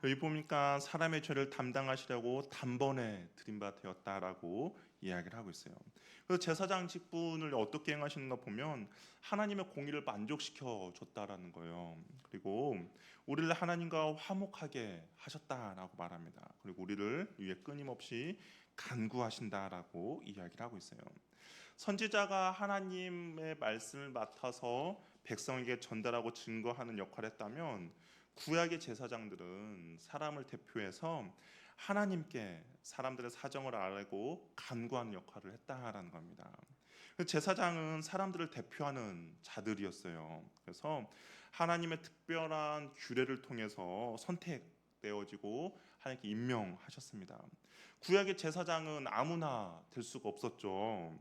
여기 보니까 사람의 죄를 담당하시려고 단번에 드림바 되었다라고 이야기를 하고 있어요. 그래서 제사장 직분을 어떻게 행하시는가 보면 하나님의 공의를 만족시켜 줬다라는 거예요. 그리고 우리를 하나님과 화목하게 하셨다라고 말합니다. 그리고 우리를 위해 끊임없이 간구하신다라고 이야기를 하고 있어요. 선지자가 하나님의 말씀을 맡아서 백성에게 전달하고 증거하는 역할을 했다면 구약의 제사장들은 사람을 대표해서 하나님께 사람들의 사정을 알고 간구하는 역할을 했다라는 겁니다. 제사장은 사람들을 대표하는 자들이었어요. 그래서 하나님의 특별한 규례를 통해서 선택되어지고 하나님께 임명하셨습니다. 구약의 제사장은 아무나 될 수가 없었죠.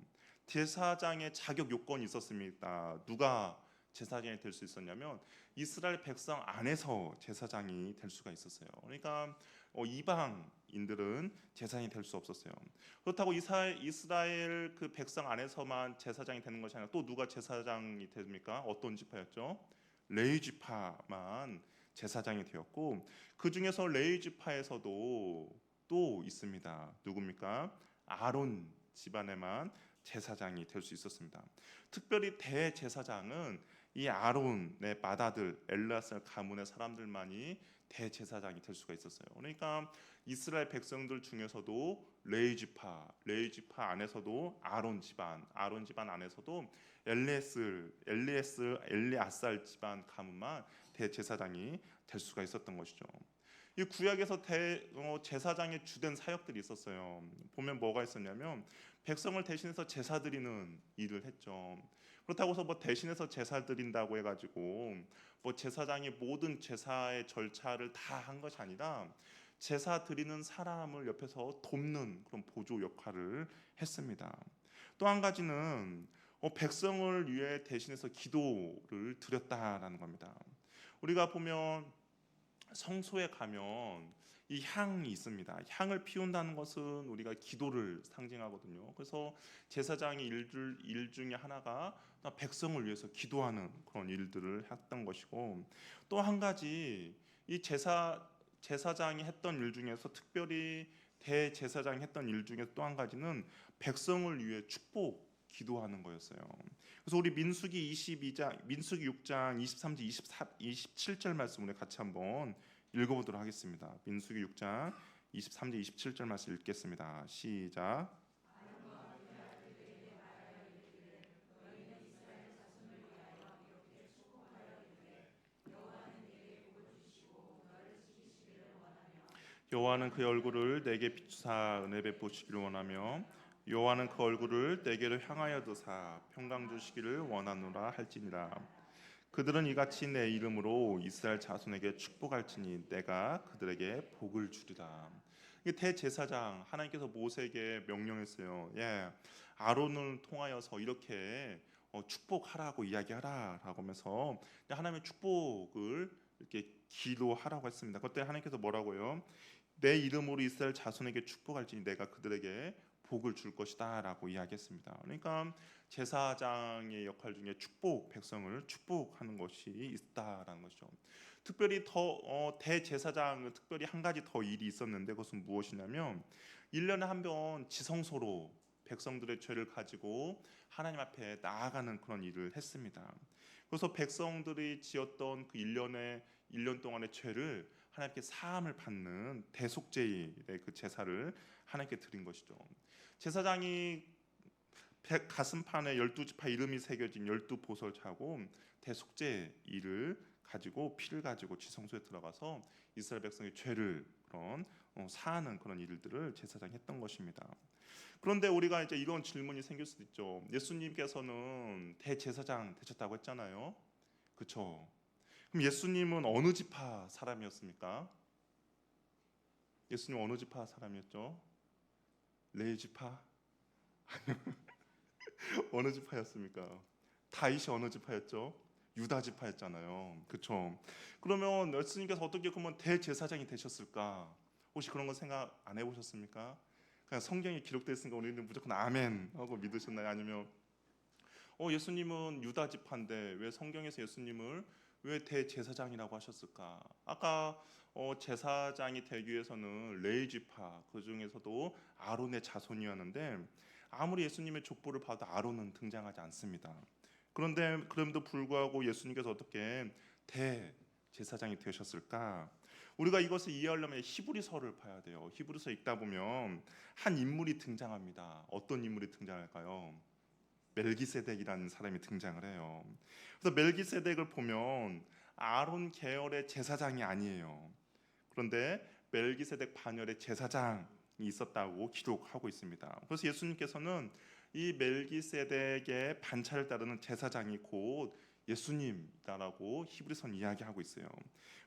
제사장의 자격 요건이 있었습니다. 누가 제사장이 될 수 있었냐면 이스라엘 백성 안에서 제사장이 될 수가 있었어요. 그러니까 이방인들은 제사장이 될 수 없었어요. 그렇다고 이스라엘 그 백성 안에서만 제사장이 되는 것이 아니라 또 누가 제사장이 됩니까? 어떤 지파였죠? 레위 지파만 제사장이 되었고, 그 중에서 레위 지파에서도 또 있습니다. 누굽니까? 아론 집안에만 제사장이 될 수 있었습니다. 특별히 대제사장은 이 아론의 맏아들 엘르아살 가문의 사람들만이 대제사장이 될 수가 있었어요. 그러니까 이스라엘 백성들 중에서도 레위 지파 안에서도 아론 집안 안에서도 엘리아살 집안 가문만 대제사장이 될 수가 있었던 것이죠. 이 구약에서 제사장의 주된 사역들이 있었어요. 보면 뭐가 있었냐면 백성을 대신해서 제사 드리는 일을 했죠. 그렇다고 해서 뭐 대신해서 제사 드린다고 해가지고 뭐 제사장이 모든 제사의 절차를 다 한 것이 아니라 제사 드리는 사람을 옆에서 돕는 그런 보조 역할을 했습니다. 또 한 가지는 백성을 위해 대신해서 기도를 드렸다라는 겁니다. 우리가 보면 성소에 가면 이 향이 있습니다. 향을 피운다는 것은 우리가 기도를 상징하거든요. 그래서 제사장의 일 중에 하나가 백성을 위해서 기도하는 그런 일들을 했던 것이고, 또 한 가지 이 제사장이 했던 일 중에서 특별히 대제사장이 했던 일 중에 또 한 가지는 백성을 위해 축복 기도하는 거였어요. 그래서 우리 민수기 6장 23절 27절 말씀을 같이 한번 읽어보도록 하겠습니다. 민수기 6장 23절 27절 말씀 읽겠습니다. 시작. 여호와는 그의 얼굴을 내게 비추사 은혜 베푸시기를 원하며 여호와는 그 얼굴을 내게로 향하여 드사 평강 주시기를 원하노라 할지니라. 그들은 이같이 내 이름으로 이스라엘 자손에게 축복할지니 내가 그들에게 복을 주리라. 대제사장 하나님께서 모세에게 명령했어요. 아론을 통하여서 이렇게 축복하라고 이야기하라라고 하면서 하나님의 축복을 이렇게 기도하라고 했습니다. 그때 하나님께서 뭐라고요? 내 이름으로 이스라엘 자손에게 축복할지니 내가 그들에게 복을 줄 것이다라고 이야기했습니다. 그러니까 제사장의 역할 중에 백성을 축복하는 것이 있다라는 것이죠. 특별히 대제사장은 특별히 한 가지 더 일이 있었는데 그것은 무엇이냐면 1년에 한 번 지성소로 백성들의 죄를 가지고 하나님 앞에 나아가는 그런 일을 했습니다. 그래서 백성들이 지었던 그 1년 동안의 죄를 하나님께 사함을 받는 대속죄의 그 제사를 하나님께 드린 것이죠. 제사장이 가슴판에 12지파 이름이 새겨진 12보설 차고 대속죄일을 가지고 피를 가지고 지성소에 들어가서 이스라엘 백성의 죄를 사하는 그런 일들을 제사장이 했던 것입니다. 그런데 우리가 이제 이런 질문이 생길 수도 있죠. 예수님께서는 대제사장 되셨다고 했잖아요. 그렇죠? 그럼 예수님은 어느 지파 사람이었습니까? 예수님 어느 지파 사람이었죠? 레위 지파? 아니요. 어느 지파였습니까? 다윗이 어느 지파였죠? 유다 지파였잖아요. 그렇죠? 그러면 예수님께서 어떻게 그러면 대제사장이 되셨을까? 혹시 그런 거 생각 안 해보셨습니까? 그냥 성경에 기록되어 있으니까 우리는 무조건 아멘 하고 믿으셨나요? 아니면 예수님은 유다 지파인데 왜 성경에서 예수님을 왜 대제사장이라고 하셨을까? 아까 제사장이 되기 위해서는 레위 지파 그 중에서도 아론의 자손이었는데 아무리 예수님의 족보를 봐도 아론은 등장하지 않습니다. 그런데 그럼에도 불구하고 예수님께서 어떻게 대제사장이 되셨을까? 우리가 이것을 이해하려면 히브리서를 봐야 돼요. 히브리서 읽다 보면 한 인물이 등장합니다. 어떤 인물이 등장할까요? 멜기세덱이라는 사람이 등장을 해요. 그래서 멜기세덱을 보면 아론 계열의 제사장이 아니에요. 그런데 멜기세덱 반열의 제사장이 있었다고 기록하고 있습니다. 그래서 예수님께서는 이 멜기세덱의 반차를 따르는 제사장이 곧 예수님이다라고 히브리서는 이야기하고 있어요.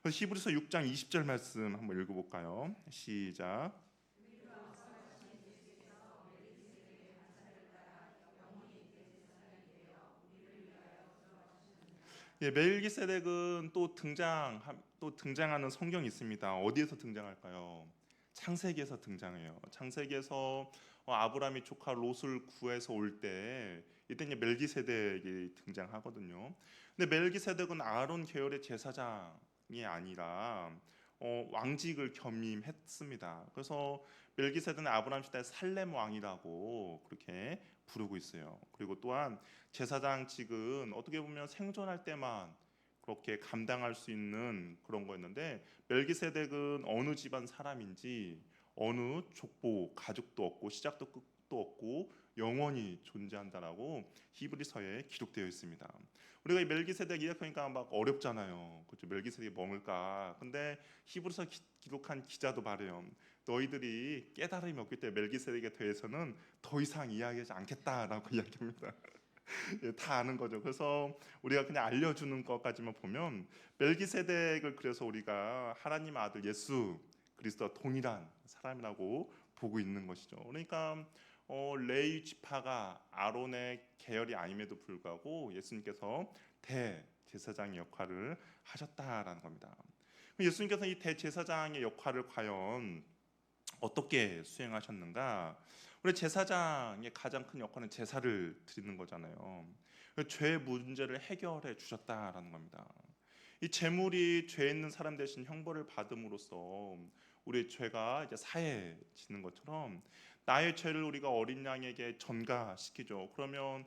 그래서 히브리서 6장 20절 말씀 한번 읽어볼까요? 시작. 멜기세덱은 또 등장하는 성경이 있습니다. 어디에서 등장할까요? 창세기에서 등장해요. 창세기에서 아브라함이 조카 롯을 구해서 올 때 이때 이제 멜기세덱이 등장하거든요. 근데 멜기세덱은 아론 계열의 제사장 아니라 왕직을 겸임했습니다. 그래서 멜기세덱은 아브라함 시대 살렘 왕이라고 그렇게 부르고 있어요. 그리고 또한 제사장직은 어떻게 보면 생존할 때만 그렇게 감당할 수 있는 그런 거였는데, 멜기세덱은 어느 집안 사람인지 어느 족보 가족도 없고 시작도 끝도 없고 영원히 존재한다라고 히브리서에 기록되어 있습니다. 우리가 이 멜기세덱 이야기하니까 막 어렵잖아요. 그렇죠? 멜기세덱이 뭔가. 근데 히브리서 기록한 기자도 말해요. 너희들이 깨달음이 없기 때문에 멜기세덱에 대해서는 더 이상 이야기하지 않겠다라고 이야기합니다. 예, 다 아는 거죠. 그래서 우리가 그냥 알려주는 것까지만 보면 멜기세덱을 그래서 우리가 하나님 아들 예수 그리스도와 동일한 사람이라고 보고 있는 것이죠. 그러니까 레위 지파가 아론의 계열이 아님에도 불구하고 예수님께서 대제사장의 역할을 하셨다라는 겁니다. 예수님께서 이 대제사장의 역할을 과연 어떻게 수행하셨는가? 우리 제사장의 가장 큰 역할은 제사를 드리는 거잖아요. 죄 문제를 해결해 주셨다라는 겁니다. 이 제물이 죄 있는 사람 대신 형벌을 받음으로써 우리의 죄가 이제 사해지는 것처럼 나의 죄를 우리가 어린 양에게 전가시키죠. 그러면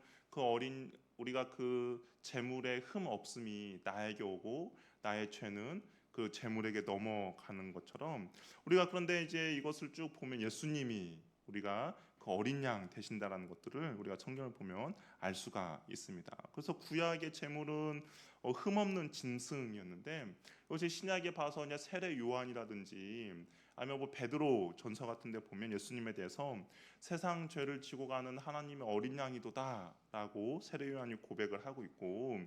우리가 그 제물의 흠 없음이 나에게 오고 나의 죄는 그 제물에게 넘어가는 것처럼 우리가 그런데 이제 이것을 쭉 보면 예수님이 우리가 그 어린 양 되신다라는 것들을 우리가 성경을 보면 알 수가 있습니다. 그래서 구약의 제물은 흠없는 짐승이었는데 이것이 신약에 봐서 그냥 세례 요한이라든지 아니면 뭐 베드로 전서 같은데 보면 예수님에 대해서 세상 죄를 지고 가는 하나님의 어린 양이도다라고 세례 요한이 고백을 하고 있고,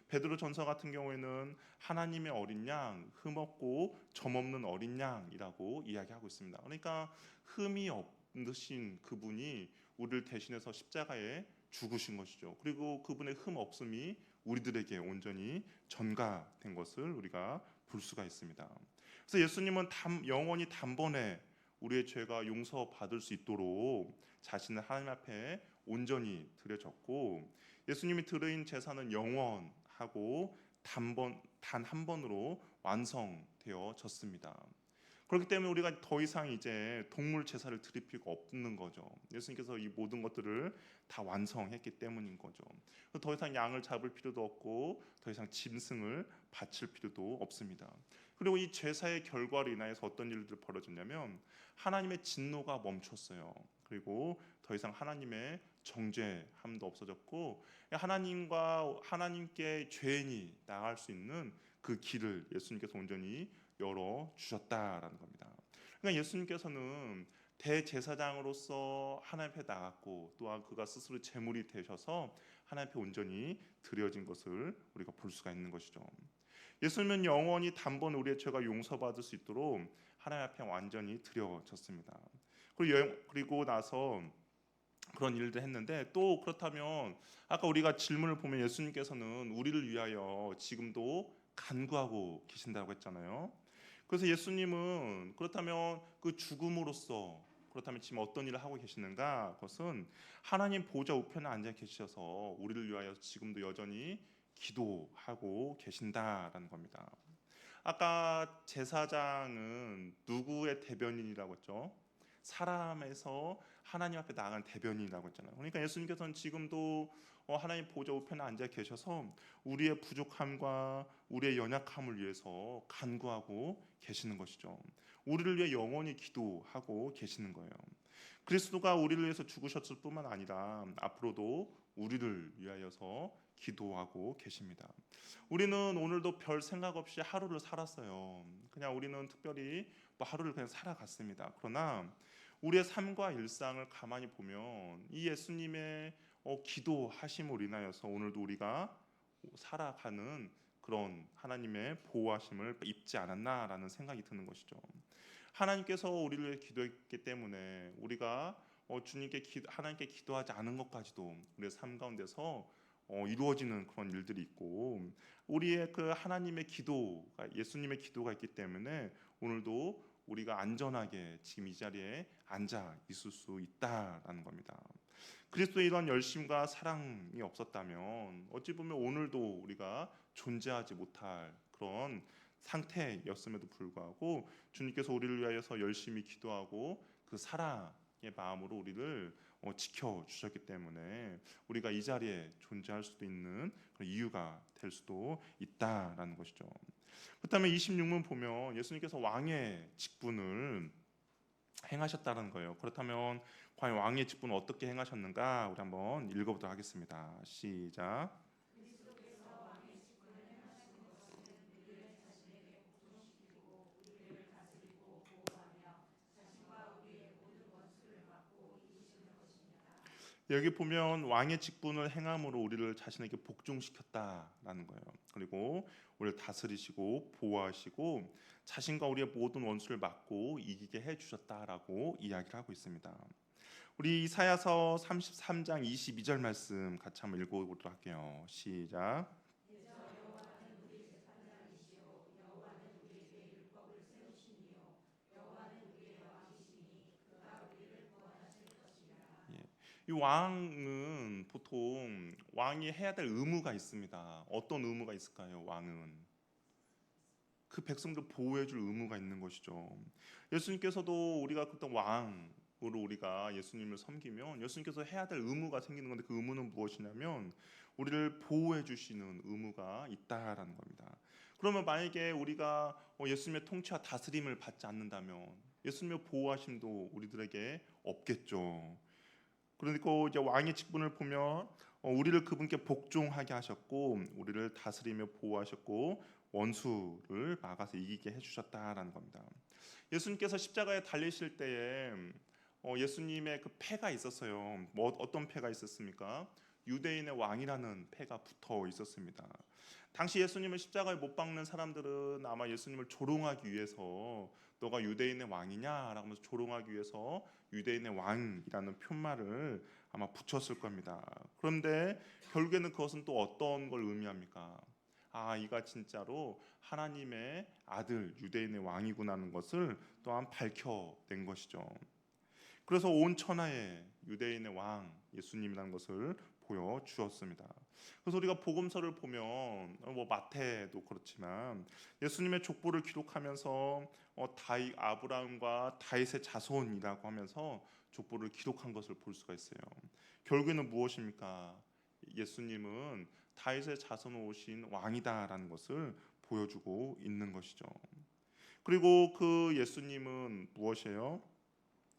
베드로 전서 같은 경우에는 하나님의 어린 양, 흠없고 점없는 어린 양이라고 이야기하고 있습니다. 그러니까 흠이 없으신 그분이 우리를 대신해서 십자가에 죽으신 것이죠. 그리고 그분의 흠 없음이 우리들에게 온전히 전가된 것을 우리가 볼 수가 있습니다. 그래서 예수님은 영원히 단번에 우리의 죄가 용서받을 수 있도록 자신을 하나님 앞에 온전히 드려졌고, 예수님이 드린 제사는 영원하고 단 한 번으로 완성되어졌습니다. 그렇기 때문에 우리가 더 이상 이제 동물 제사를 드릴 필요가 없는 거죠. 예수님께서 이 모든 것들을 다 완성했기 때문인 거죠. 더 이상 양을 잡을 필요도 없고 더 이상 짐승을 바칠 필요도 없습니다. 그리고 이 제사의 결과로 인하여서 어떤 일들이 벌어졌냐면 하나님의 진노가 멈췄어요. 그리고 더 이상 하나님의 정죄함도 없어졌고 하나님께 죄인이 나갈 수 있는 그 길을 예수님께서 온전히 열어 주셨다라는 겁니다. 그러니까 예수님께서는 대제사장으로서 하나님 앞에 나갔고 또한 그가 스스로 제물이 되셔서 하나님 앞에 온전히 드려진 것을 우리가 볼 수가 있는 것이죠. 예수님은 영원히 단번 우리의 죄가 용서받을 수 있도록 하나님 앞에 완전히 드려졌습니다. 그리고 나서 그런 일들 했는데, 또 그렇다면 아까 우리가 질문을 보면 예수님께서는 우리를 위하여 지금도 간구하고 계신다고 했잖아요. 그래서 예수님은 그렇다면 그 죽음으로써 그렇다면 지금 어떤 일을 하고 계시는가? 그것은 하나님 보좌 우편에 앉아 계셔서 우리를 위하여 지금도 여전히 기도하고 계신다라는 겁니다. 아까 제사장은 누구의 대변인이라고 했죠? 사람에서 하나님 앞에 나아간 대변인이라고 했잖아요. 그러니까 예수님께서는 지금도 하나님 보좌 우편에 앉아 계셔서 우리의 부족함과 우리의 연약함을 위해서 간구하고 계시는 것이죠. 우리를 위해 영원히 기도하고 계시는 거예요. 그리스도가 우리를 위해서 죽으셨을 뿐만 아니라 앞으로도 우리를 위하여서 기도하고 계십니다. 우리는 오늘도 별 생각 없이 하루를 살았어요. 그냥 우리는 특별히 하루를 그냥 살아갔습니다. 그러나 우리의 삶과 일상을 가만히 보면 이 예수님의 기도하심으로 인하여서 오늘도 우리가 살아가는 그런 하나님의 보호하심을 입지 않았나라는 생각이 드는 것이죠. 하나님께서 우리를 위해 기도했기 때문에 우리가 하나님께 기도하지 않은 것까지도 우리의 삶 가운데서 이루어지는 그런 일들이 있고, 우리의 그 하나님의 기도가 예수님의 기도가 있기 때문에 오늘도 우리가 안전하게 지금 이 자리에 앉아 있을 수 있다라는 겁니다. 그리스도의 이런 열심과 사랑이 없었다면 어찌 보면 오늘도 우리가 존재하지 못할 그런 상태였음에도 불구하고 주님께서 우리를 위하여서 열심히 기도하고 그 사랑의 마음으로 우리를 지켜주셨기 때문에 우리가 이 자리에 존재할 수도 있는 그런 이유가 될 수도 있다라는 것이죠. 그렇다면 26문 보면 예수님께서 왕의 직분을 행하셨다는 거예요. 그렇다면 과연 왕의 직분을 어떻게 행하셨는가 우리 한번 읽어보도록 하겠습니다. 시작. 여기 보면 왕의 직분을 행함으로 우리를 자신에게 복종시켰다라는 거예요. 그리고 우리를 다스리시고 보호하시고 자신과 우리의 모든 원수를 막고 이기게 해주셨다라고 이야기를 하고 있습니다. 우리 이사야서 33장 22절 말씀 같이 한번 읽어보도록 할게요. 시작. 이 왕은 보통 왕이 해야 될 의무가 있습니다. 어떤 의무가 있을까요? 왕은 그 백성들 보호해 줄 의무가 있는 것이죠. 예수님께서도 우리가 그때 왕으로 우리가 예수님을 섬기면 예수님께서 해야 될 의무가 생기는 건데 그 의무는 무엇이냐면 우리를 보호해 주시는 의무가 있다라는 겁니다. 그러면 만약에 우리가 예수님의 통치와 다스림을 받지 않는다면 예수님의 보호하심도 우리들에게 없겠죠. 그러니까 이제 왕의 직분을 보면 우리를 그분께 복종하게 하셨고 우리를 다스리며 보호하셨고 원수를 막아서 이기게 해주셨다라는 겁니다. 예수님께서 십자가에 달리실 때에 예수님의 그 패가 있었어요. 어떤 패가 있었습니까? 유대인의 왕이라는 패가 붙어 있었습니다. 당시 예수님을 십자가에 못 박는 사람들은 아마 예수님을 조롱하기 위해서 너가 유대인의 왕이냐라고 하면서 조롱하기 위해서 유대인의 왕이라는 표말을 아마 붙였을 겁니다. 그런데 결국에는 그것은 또 어떤 걸 의미합니까? 이가 진짜로 하나님의 아들 유대인의 왕이구나는 것을 또한 밝혀낸 것이죠. 그래서 온 천하에 유대인의 왕 예수님이라는 것을 보여주었습니다. 그래서 우리가 복음서를 보면 마태도 그렇지만 예수님의 족보를 기록하면서 아브라함과 다윗의 자손이라고 하면서 족보를 기록한 것을 볼 수가 있어요. 결국에는 무엇입니까? 예수님은 다윗의 자손으로 오신 왕이다라는 것을 보여주고 있는 것이죠. 그리고 그 예수님은 무엇이에요?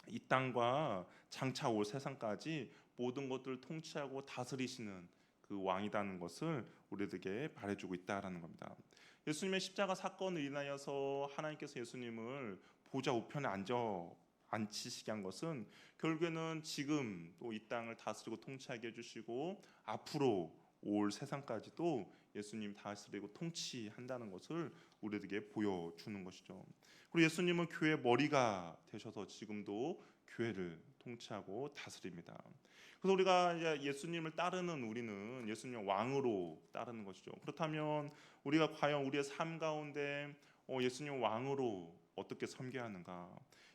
이 땅과 장차 올 세상까지 모든 것들을 통치하고 다스리시는 그 왕이라는 것을 우리에게 말해주고 있다라는 겁니다. 예수님의 십자가 사건을 인하여서 하나님께서 예수님을 보좌 우편에 앉히시게 한 것은 결국에는 지금 또 이 땅을 다스리고 통치하게 해주시고 앞으로 올 세상까지도 예수님 다스리고 통치한다는 것을 우리에게 보여주는 것이죠. 그리고 예수님은 교회의 머리가 되셔서 지금도 교회를 통치하고 다스립니다. 그래서 우리가 예수님을 따르는 우리는 예수님의 왕으로 따르는 것이죠. 그렇다면 우리가 과연 우리의 삶 가운데 예수님 왕으로 어떻게 섬겨야 하는가?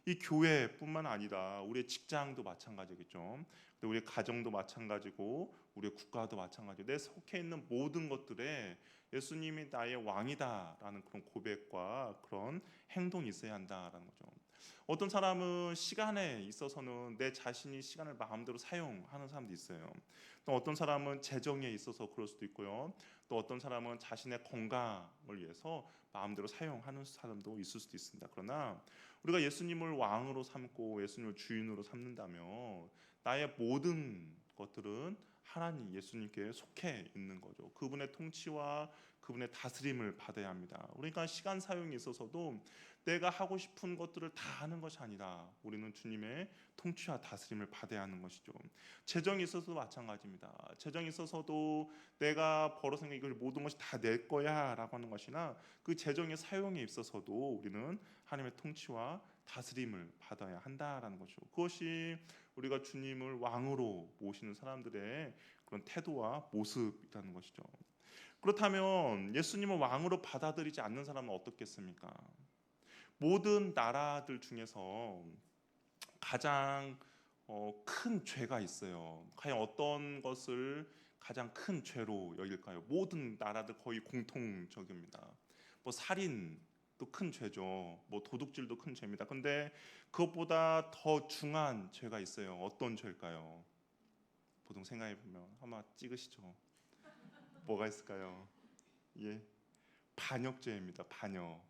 이 교회뿐만 아니라 우리의 직장도 마찬가지겠죠. 우리의 가정도 마찬가지고 우리의 국가도 마찬가지고 내 속해 있는 모든 것들에 예수님이 나의 왕이다라는 그런 고백과 그런 행동이 있어야 한다라는 거죠. 어떤 사람은 시간에 있어서는 내 자신이 시간을 마음대로 사용하는 사람도 있어요. 또 어떤 사람은 재정에 있어서 그럴 수도 있고요. 또 어떤 사람은 자신의 건강을 위해서 마음대로 사용하는 사람도 있을 수도 있습니다. 그러나 우리가 예수님을 왕으로 삼고 예수님을 주인으로 삼는다면 나의 모든 것들은 하나님 예수님께 속해 있는 거죠. 그분의 통치와 그분의 다스림을 받아야 합니다. 그러니까 시간 사용에 있어서도 내가 하고 싶은 것들을 다 하는 것이 아니라 우리는 주님의 통치와 다스림을 받아야 하는 것이죠. 재정에 있어서도 마찬가지입니다. 재정에 있어서도 내가 벌어서 이걸 모든 것이 다 내 거야라고 하는 것이나 그 재정의 사용에 있어서도 우리는 하나님의 통치와 다스림을 받아야 한다라는 거죠. 그것이 우리가 주님을 왕으로 모시는 사람들의 그런 태도와 모습이라는 것이죠. 그렇다면 예수님을 왕으로 받아들이지 않는 사람은 어떻겠습니까? 모든 나라들 중에서 가장 큰 죄가 있어요. 과연 어떤 것을 가장 큰 죄로 여길까요? 모든 나라들 거의 공통적입니다. 뭐 살인도 큰 죄죠. 뭐 도둑질도 큰 죄입니다. 근데 그것보다 더 중한 죄가 있어요. 어떤 죄일까요? 보통 생각해 보면 아마 찍으시죠. 뭐가 있을까요? 예, 반역죄입니다. 반역.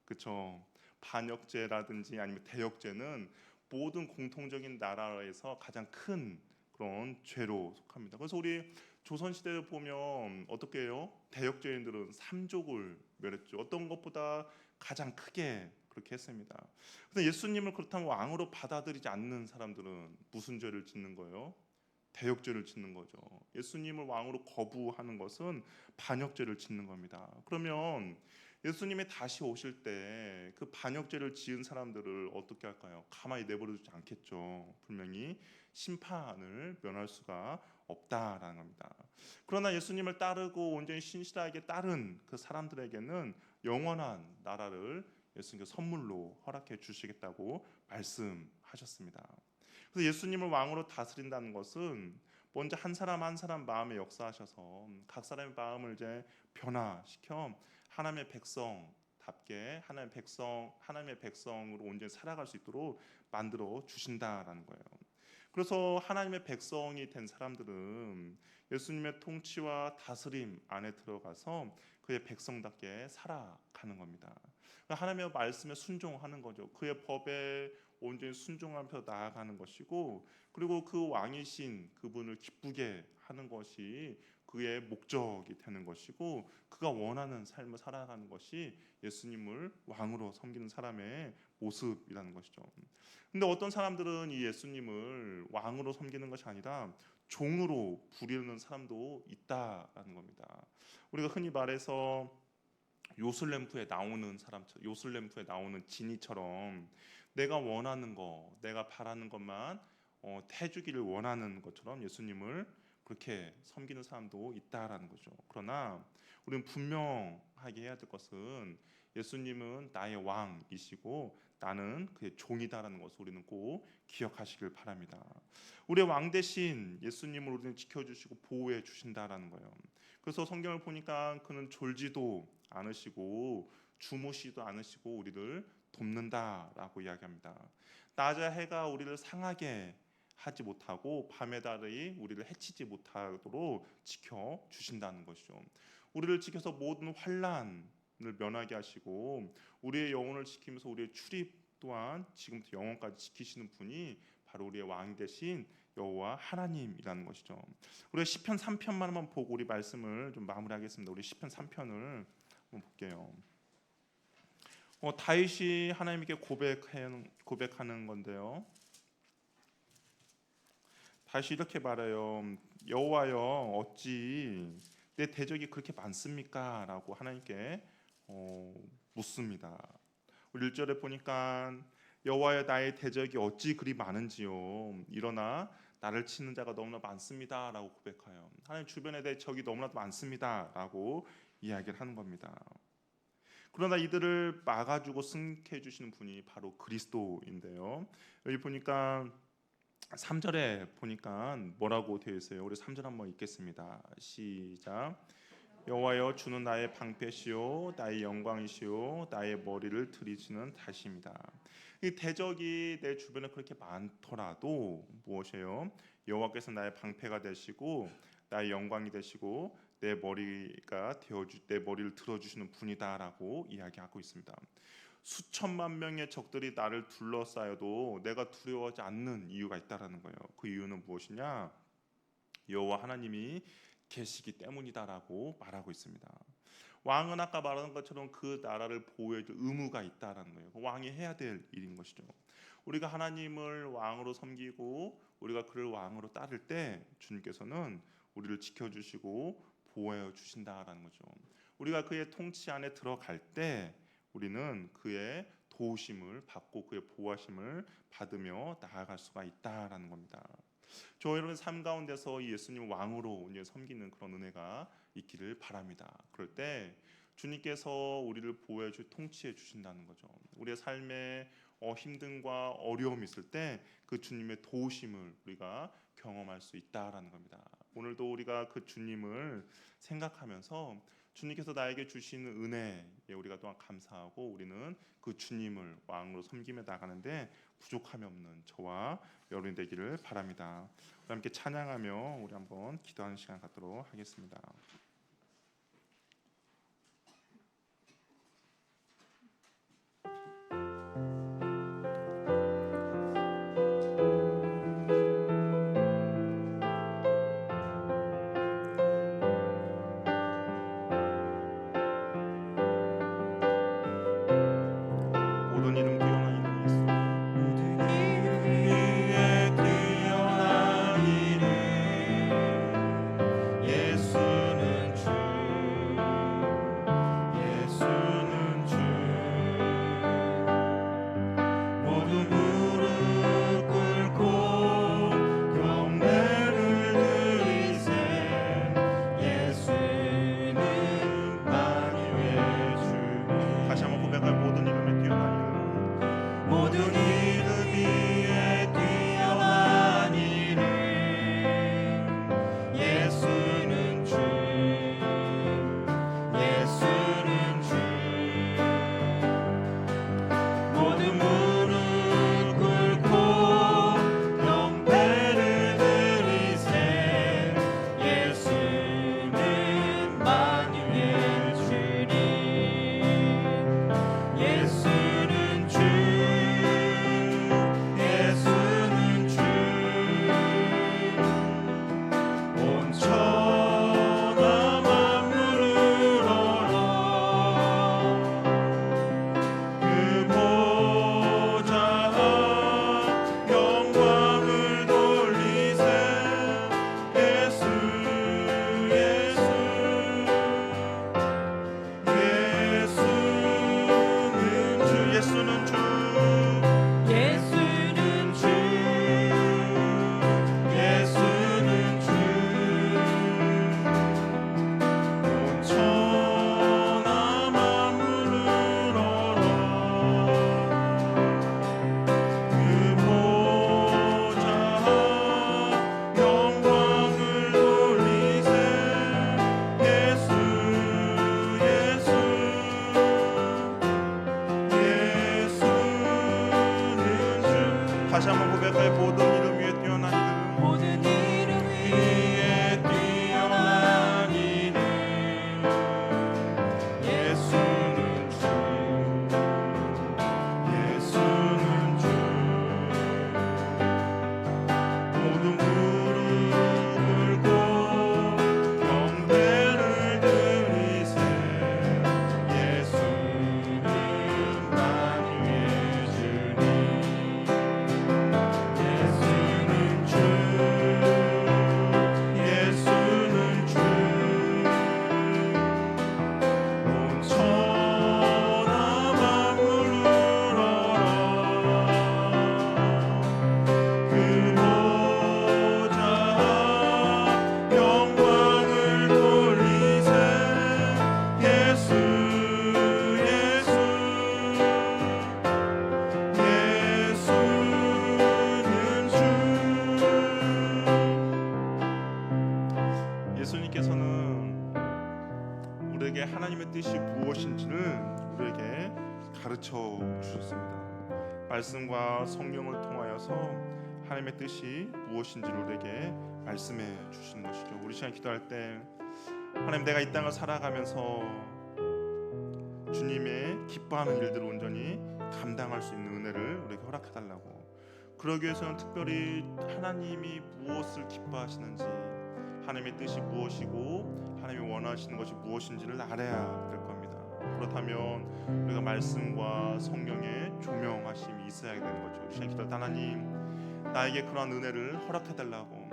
그렇죠. 반역죄라든지 아니면 대역죄는 모든 공통적인 나라에서 가장 큰 그런 죄로 속합니다. 그래서 우리 조선 시대에 보면 어떻게 해요? 대역죄인들은 삼족을 멸했죠. 어떤 것보다 가장 크게 그렇게 했습니다. 그래서 예수님을 그렇다면 왕으로 받아들이지 않는 사람들은 무슨 죄를 짓는 거예요? 대역죄를 짓는 거죠. 예수님을 왕으로 거부하는 것은 반역죄를 짓는 겁니다. 그러면 예수님이 다시 오실 때 그 반역죄를 지은 사람들을 어떻게 할까요? 가만히 내버려두지 않겠죠. 분명히 심판을 면할 수가 없다라는 겁니다. 그러나 예수님을 따르고 온전히 신실하게 따른 그 사람들에게는 영원한 나라를 예수님께서 선물로 허락해 주시겠다고 말씀하셨습니다. 그래서 예수님을 왕으로 다스린다는 것은 먼저 한 사람 한 사람 마음에 역사하셔서 각 사람의 마음을 이제 변화시켜 하나님의 백성답게 하나님의 백성으로 온전히 살아갈 수 있도록 만들어 주신다라는 거예요. 그래서 하나님의 백성이 된 사람들은 예수님의 통치와 다스림 안에 들어가서 그의 백성답게 살아가는 겁니다. 하나님의 말씀에 순종하는 거죠. 그의 법에 온전히 순종하면서 나아가는 것이고, 그리고 그 왕이신 그분을 기쁘게 하는 것이 그의 목적이 되는 것이고, 그가 원하는 삶을 살아가는 것이 예수님을 왕으로 섬기는 사람의 모습이라는 것이죠. 근데 어떤 사람들은 이 예수님을 왕으로 섬기는 것이 아니라 종으로 부리는 사람도 있다라는 겁니다. 우리가 흔히 말해서 요술램프에 나오는 사람처럼, 요술램프에 나오는 지니처럼 내가 원하는 거, 내가 바라는 것만 해주기를 원하는 것처럼 예수님을 그렇게 섬기는 사람도 있다라는 거죠. 그러나 우리는 분명하게 해야 될 것은 예수님은 나의 왕이시고 나는 그의 종이다라는 것을 우리는 꼭 기억하시길 바랍니다. 우리의 왕 대신 예수님을 우리는 지켜주시고 보호해 주신다라는 거예요. 그래서 성경을 보니까 그는 졸지도 않으시고 주무시도 않으시고 우리를 돕는다라고 이야기합니다. 낮에 해가 우리를 상하게 하지 못하고 밤의 달이 우리를 해치지 못하도록 지켜 주신다는 것이죠. 우리를 지켜서 모든 환난을 면하게 하시고 우리의 영혼을 지키면서 우리의 출입 또한 지금부터 영원까지 지키시는 분이 바로 우리의 왕 대신 여호와 하나님이라는 것이죠. 우리 시편 3편만 한번 보고 우리 말씀을 좀 마무리하겠습니다. 우리 시편 3편을 한번 볼게요. 다윗이 하나님께 고백하는 건데요. 다시 이렇게 말해요. 여호와여 어찌 내 대적이 그렇게 많습니까? 라고 하나님께 묻습니다. 우리 1절에 보니까 여호와여 나의 대적이 어찌 그리 많은지요. 일어나 나를 치는 자가 너무나 많습니다. 라고 고백해요. 하나님 주변에 내 적이 너무나도 많습니다. 라고 이야기를 하는 겁니다. 그러나 이들을 막아주고 승케해 주시는 분이 바로 그리스도인데요. 여기 보니까 3절에 보니까 뭐라고 되어 있어요? 우리 3절 한번 읽겠습니다. 시작. 여호와여 주는 나의 방패시요 나의 영광이시요 나의 머리를 들이시는 다시입니다. 이 대적이 내 주변에 그렇게 많더라도 무엇이에요? 여호와께서 나의 방패가 되시고 나의 영광이 되시고 내 머리를 들어주시는 분이다라고 이야기하고 있습니다. 수천만 명의 적들이 나를 둘러싸여도 내가 두려워하지 않는 이유가 있다라는 거예요. 그 이유는 무엇이냐? 여호와 하나님이 계시기 때문이다라고 말하고 있습니다. 왕은 아까 말한 것처럼 그 나라를 보호해줄 의무가 있다라는 거예요. 왕이 해야 될 일인 것이죠. 우리가 하나님을 왕으로 섬기고 우리가 그를 왕으로 따를 때 주님께서는 우리를 지켜주시고 보호해 주신다라는 거죠. 우리가 그의 통치 안에 들어갈 때 우리는 그의 도우심을 받고 그의 보호하심을 받으며 나아갈 수가 있다라는 겁니다. 저 여러분 삶 가운데서 예수님 왕으로 이제 섬기는 그런 은혜가 있기를 바랍니다. 그럴 때 주님께서 우리를 보호해 주 통치해 주신다는 거죠. 우리의 삶에 힘듦과 어려움이 있을 때 그 주님의 도우심을 우리가 경험할 수 있다라는 겁니다. 오늘도 우리가 그 주님을 생각하면서 주님께서 나에게 주시는 은혜에 우리가 또한 감사하고 우리는 그 주님을 왕으로 섬기며 나가는데 부족함이 없는 저와 여러분이 되기를 바랍니다. 우리 함께 찬양하며 우리 한번 기도하는 시간 갖도록 하겠습니다. 모든 이름 뛰어난 이름 예수. 모든 이름 위에 뛰어난 이름 예수는 주 예수는 주 모든 무릎 꿇고 경배를 드리세 예수는 만유의 주님. 다시 한번 고백할 모든 이름에 뛰어난 이름. 모든 이름 위에 뛰어난 이름 예수는 주 예수는 주 모든 무릎 꿇고 경배를 드리세 예수는 만유의 주님 예수는 주 예수는 주 온 천하 만물을 얼어 그 보좌 영광을 돌리세 예수 예수 예수는 주. 예수는 주 예수는 주 온 천하 만물을 얼어 그 보좌 영광을 돌리세 예수 예수 예수는 주 다시 한번 고백할 모든 이름 위에 뛰어난 이름. 모든 이름 위에 뛰어난 이름 예수는 주 예수는 주 모든 무릎 꿇고 경배를 드리세 예수는 만유의 주님 예수는 주 예수는 주 온 천하 만물을 얼어 그 보좌 영광을 돌리세 예수 예수 예수님께서는 우리에게 하나님의 뜻이 무엇인지는 우리에게 가르쳐 주셨습니다. 말씀과 성경을 통하여서 하나님의 뜻이 무엇인지를 우리에게 말씀해 주시는 것이죠. 우리 시간 기도할 때 하나님, 내가 이 땅을 살아가면서 주님의 기뻐하는 일들을 온전히 감당할 수 있는 은혜를 우리에게 허락해 달라고. 그러기 위해서는 특별히 하나님이 무엇을 기뻐하시는지, 하나님의 뜻이 무엇이고 하나님이 원하시는 것이 무엇인지를 알아야 될 겁니다. 그렇다면 우리가 말씀과 성령의 조명하심이 있어야 되는 거죠. 우리 시간 기도할 때 하나님, 나에게 그러한 은혜를 허락해 달라고.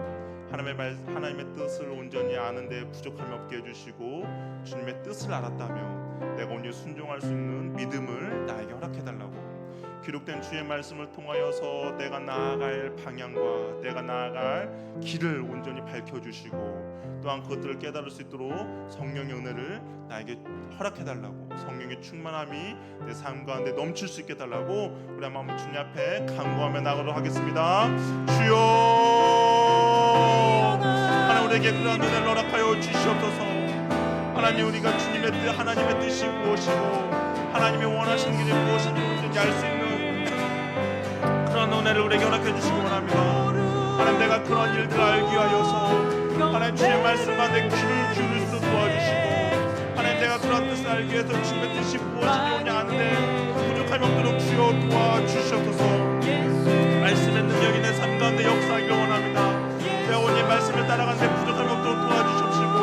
하나님의 뜻을 온전히 아는데 부족함이 없게 해주시고 주님의 뜻을 알았다면 내가 온전히 순종할 수 있는 믿음을 나에게 허락해 달라고. 기록된 주의 말씀을 통하여서 내가 나아갈 방향과 내가 나아갈 길을 온전히 밝혀주시고 또한 그것들을 깨달을 수 있도록 성령의 은혜를 나에게 허락해달라고, 성령의 충만함이 내 삶 가운데 넘칠 수 있게 해달라고 우리 한번 주님 앞에 간구하며 나가도록 하겠습니다. 주여, 하나님 우리에게 그런 은혜를 허락하여 주시옵소서. 하나님 하나님 우리가 주님의 뜻 하나님의 뜻이 무엇이고 하나님이 원하시는 길이 무엇인지 온전히 알 수 있는 그런 은혜를 우리에게 허락해 주시기 원합니다. 하나님 내가 그런 일들을 알기 위하여서 하나님 주의 말씀 가운데 귀를 기울일 수 도와주시고 하나님 내가 그런 뜻을 알기 위해서 주님의 뜻이 무엇인지 오냐 하는데 부족함이 없도록 주여 도와주시옵소서. 말씀의 능력이 내 삶 가운데 역사하기를 원합니다. 내가 오늘 말씀을 따라가는데 부족함이 없도록 도와주시옵시고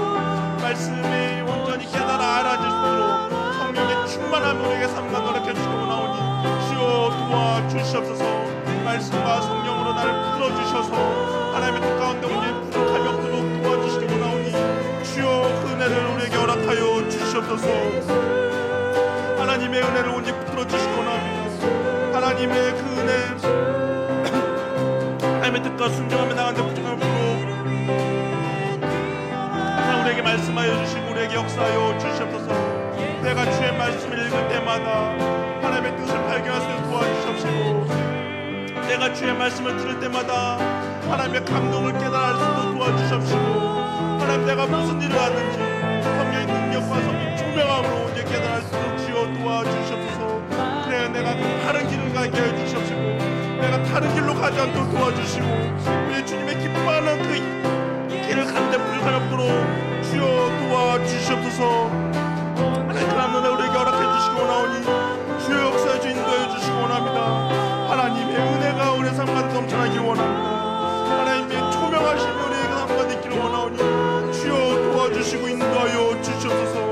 말씀이 온전히 깨달아 알아질 수 있도록 성령의 충만함 우리에게 삶 가운데 허락해 주시기 원하오니 주여 도와주시옵소서. 말씀과 성령으로 나를 붙들어 주셔서 하나님의 뜻 가운데 오늘 부족함이 없도록 도와주시기 원하오니 주여 그 은혜를 우리에게 허락하여 주시옵소서. 하나님의 은혜를 온전히 붙들어 주시기 원합니다. 하나님의 그 은혜 하나님의 뜻과 순종하며 나가는데 부족함이 없도록 항상 우리에게 말씀하여 주시고 우리에게 역사하여 주시옵소서. 내가 주의 말씀을 읽을 때마다 하나님의 뜻을 발견할 수 있도록 도와주시옵시고 내가 주의 말씀을 들을 때마다 하나님의 감동을 깨달을 수 있도록 도와주시옵시고 하나님 내가 무슨 일을 하든지 성령의 능력과 성령의 조명함으로 이제 깨달을 수 있도록 주여 도와주시옵소서. 그래야 내가 다른 길을 가게 하여 주시옵시고 내가 다른 길로 가지 않도록 도와주시고 우리 주님의 기뻐하는 그 길을 가는데 부족함이 없도록 주여 도와주시옵소서. 하나님 그런 은혜 우리에게 허락해 주시기 원하오니 주여 역사에 주 인도해 주시기 원합니다. 하나님의 은혜가 우리의 삶 가운데 넘쳐나기를 원합니다. 하나님의 초명하심이 우리에게 삶 가운데 있기를 원하오니 주여 도와주시고 인도하여 주시옵소서.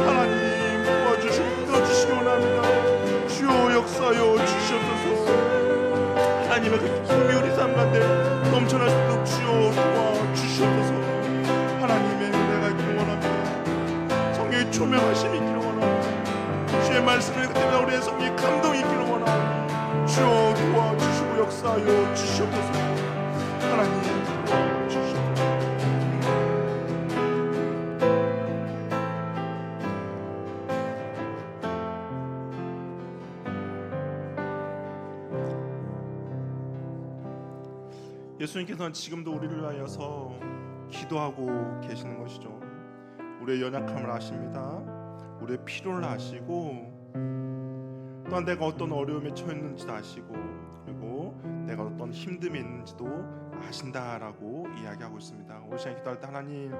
하나님 도와주시고 인도해주시기 원합니다. 주여 역사하여 주시옵소서. 하나님의 그 기쁨이 우리 삶 가운데 넘쳐날 수 있도록 주여 도와주시옵소서. 하나님의 은혜가 있기를 원합니다. 성령의 초명하심이 있기를 원합니다. 주의 말씀을 읽을 때마다 우리의 성령의 감동이 있기를 원합니다. 주여 도와주시고 역사하여 주시옵소서. 하나님 도와주시옵소서. 예수님께서는 지금도 우리를 위하여서 기도하고 계시는 것이죠. 우리의 연약함을 아십니다. 우리의 필요를 아시고 또한 내가 어떤 어려움에 처했는지도 아시고 그리고 내가 어떤 힘듦이 있는지도 아신다라고 이야기하고 있습니다. 우리 시간 기도할 때 하나님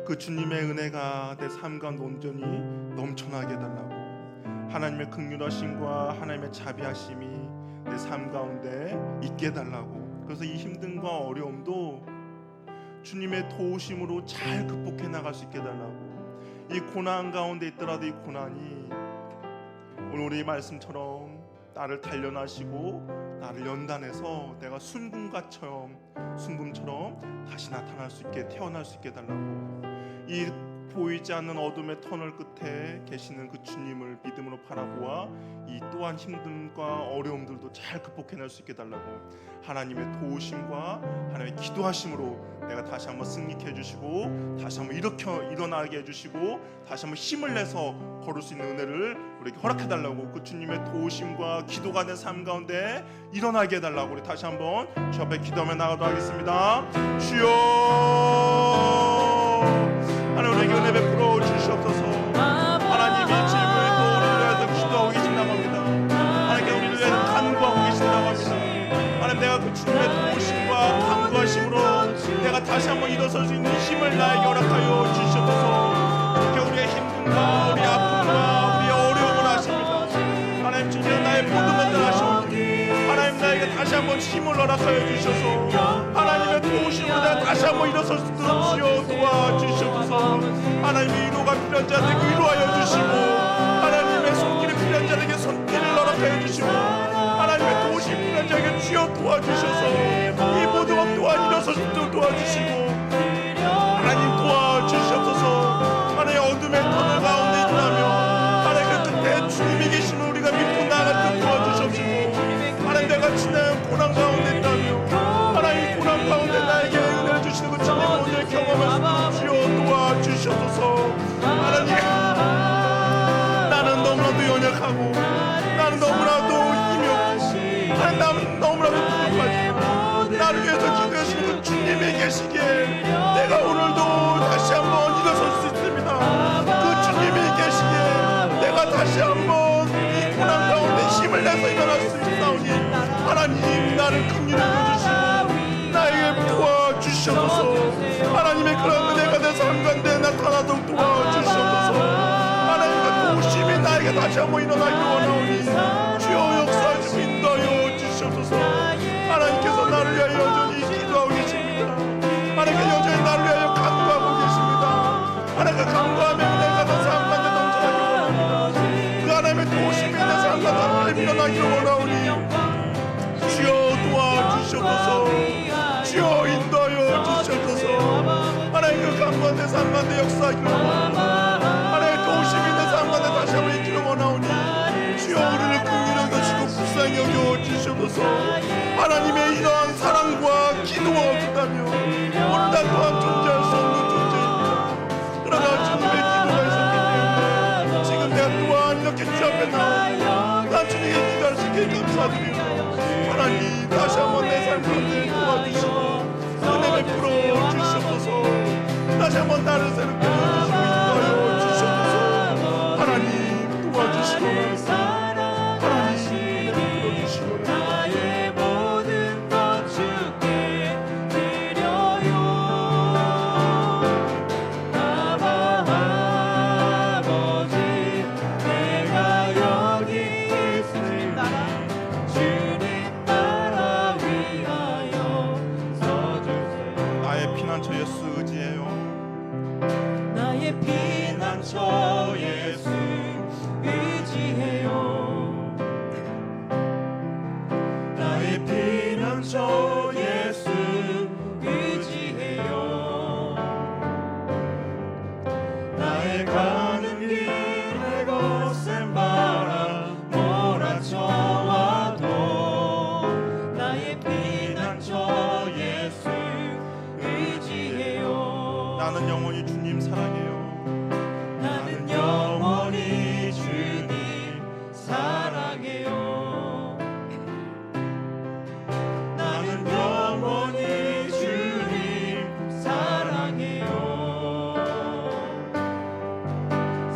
그 주님의 은혜가 내 삶 가운데 온전히 넘쳐나게 해달라고 하나님의 긍휼하심과 하나님의 자비하심이 내 삶 가운데 있게 해달라고 그래서 이 힘듦과 어려움도 주님의 도우심으로 잘 극복해 나갈 수 있게 해달라고 이 고난 가운데 있더라도 이 고난이 오늘 우리 말씀처럼 나를 단련하시고 나를 연단해서 내가 순금처럼 다시 나타날 수 있게 태어날 수 있게 해달라고 이 보이지 않는 어둠의 터널 끝에 계시는 그 주님을 믿음으로 바라보아 이 또한 힘듦과 어려움들도 잘 극복해낼 수 있게 해달라고 하나님의 도우심과 하나님의 기도하심으로 내가 다시 한번 승리케 해주시고 다시 한번 일어나게 해주시고 다시 한번 힘을 내서 걸을 수 있는 은혜를 우리에게 허락해달라고 그 주님의 도우심과 기도가 내 삶 가운데 일어나게 해달라고 우리 다시 한번 주 앞에 기도하며 나가도록 하겠습니다. 주여 하나님 우리에게 은혜 베풀어 주시옵소서. 하나님이 질문에 또 우리를 위해서 기도하고 계신다고 합니다. 하나님께 우리를 위해서 간구하고 계신다고 합니다. 하나님 내가 그 주님의 도우심과 간구하심으로 내가 다시 한번 일어설 수 있는 힘을 나에게 허락하여 주시옵소서. 이렇게 우리의 힘듦과 우리의 아픔과 우리의 어려움을 아십니다. 하나님 주님 나의 모든 것들 아시오니 하나님 나에게 다시 한번 힘을 허락하여 주셔서 하나님의 도우심으로 내가 다시 한번 일어설 수 있도록 주여 도와주시옵소서. 하나님의 위로가 필요한 자들에게 위로하여 주시고 하나님의 손길이 필요한 자들에게 손길을 허락하여 주시고 하나님의 도우심이 필요한 자에게 주여 도와주셔서 이 모든 것 또한 일어설 수 있도록 도와주시고 하나님 도와주시옵소서. 하나님의 어둠의 터널 가운데 있다며 하나님 그 끝에 주님이 계시면 우리가 믿고 나아갈 때 도와주시옵시고 하나님 내가 지나온 고난 가운데 있다며 하나님 고난 가운데 나에게 은혜를 주시는 그 주님 오늘 경험할 수 있도록 주여 도와주시옵소서. 하나님 나는 너무나도 연약하고 나는 너무나도 힘이 없고 하나님 나는 너무나도 부족하지만 나를 위해서 기도하시는 그 주님이 계시기에 내가 오늘도 다시 한번 일어설 수 있도록 하나님 나를 긍휼히 여겨주시고 나에게 도와주시옵소서. 하나님의 그런 은혜가 내 삶 가운데 나타나도록 도와주시옵소서. 하나님의 도우심이 나에게 다시 한번 일어나기를 원하오니 주여 역사하시고 인도하여 주시옵소서. 하나님께서 나를 위하여 여전히 기도하고 계십니다. 하나님께서 여전히 나를 위하여 간구하고 계십니다. 하나님께 간구하며 내가 내 삶 가운데 넘쳐나기를 원합니다. 그 하나님의 도우심이 내 삶 가운데 일어나기를 원하오니 주여 도와주시옵소서. 주여 인도하여 주시옵소서. 하나님 그 강구한 내 삶 가운데 역사하기를 원합니다. 하나님의 도우심이 내 삶 가운데 다시 한번 있기를 원하오니 주여 우리를 긍휼히 여겨주시고 불쌍히 여겨주시옵소서. 하나님의 이러한 사랑과 기도가 없다면 오늘 날 또한 존재할 수 없는 존재입니다. 그러나 주님의 기도가 있었기 때문에 지금 내가 또한 이렇게 주 앞에 나오고 난 주님께 기도할 수 있게 감사드리고 하나님 다시 한번 내 삶 가운데 도와주시고 은혜 베풀어 주시옵소서. 다시 한번 나를 새롭게 해주시고 인도하여 주시옵소서. 하나님 도와주시고 하나님 은혜 베풀어 주시고 나의 모든 것 주께 드려요. 아버지 내가 여기 있으니 주님 나라 위하여 서주세요. 나의 피난처 예수 의지해요. 나의 피난처 예수 의지해요. 나의 피난처 예수 의지해요. 나의 가는 길에 거센 바람 몰아쳐와도 나의 피난처 예수 의지해요. 나는 영원히 주님 사랑해요. 나는 영원히 주님 사랑해요. 나는 영원히 주님 사랑해요.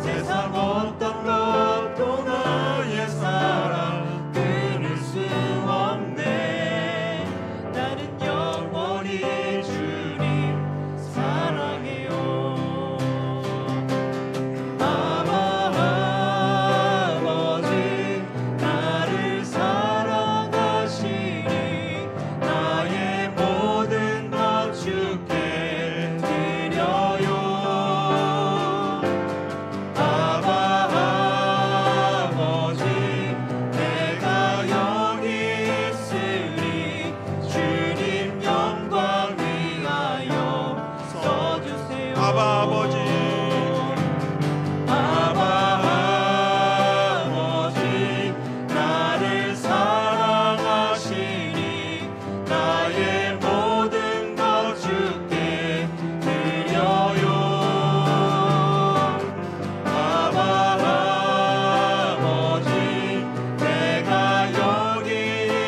세상 어떤 것도 나의 사랑 끊을 수 없네. 나는 영원히 주님 사랑해요. 아버지 나를 사랑하시니 나의 모든 것 주께 드려요. 아버지 내가 여기 있으니 주님 영광 위하여 써주세요. 아버지 아버지 나를 사랑하시니 나의 모든 것 주께 드려요. 아버지 내가 여기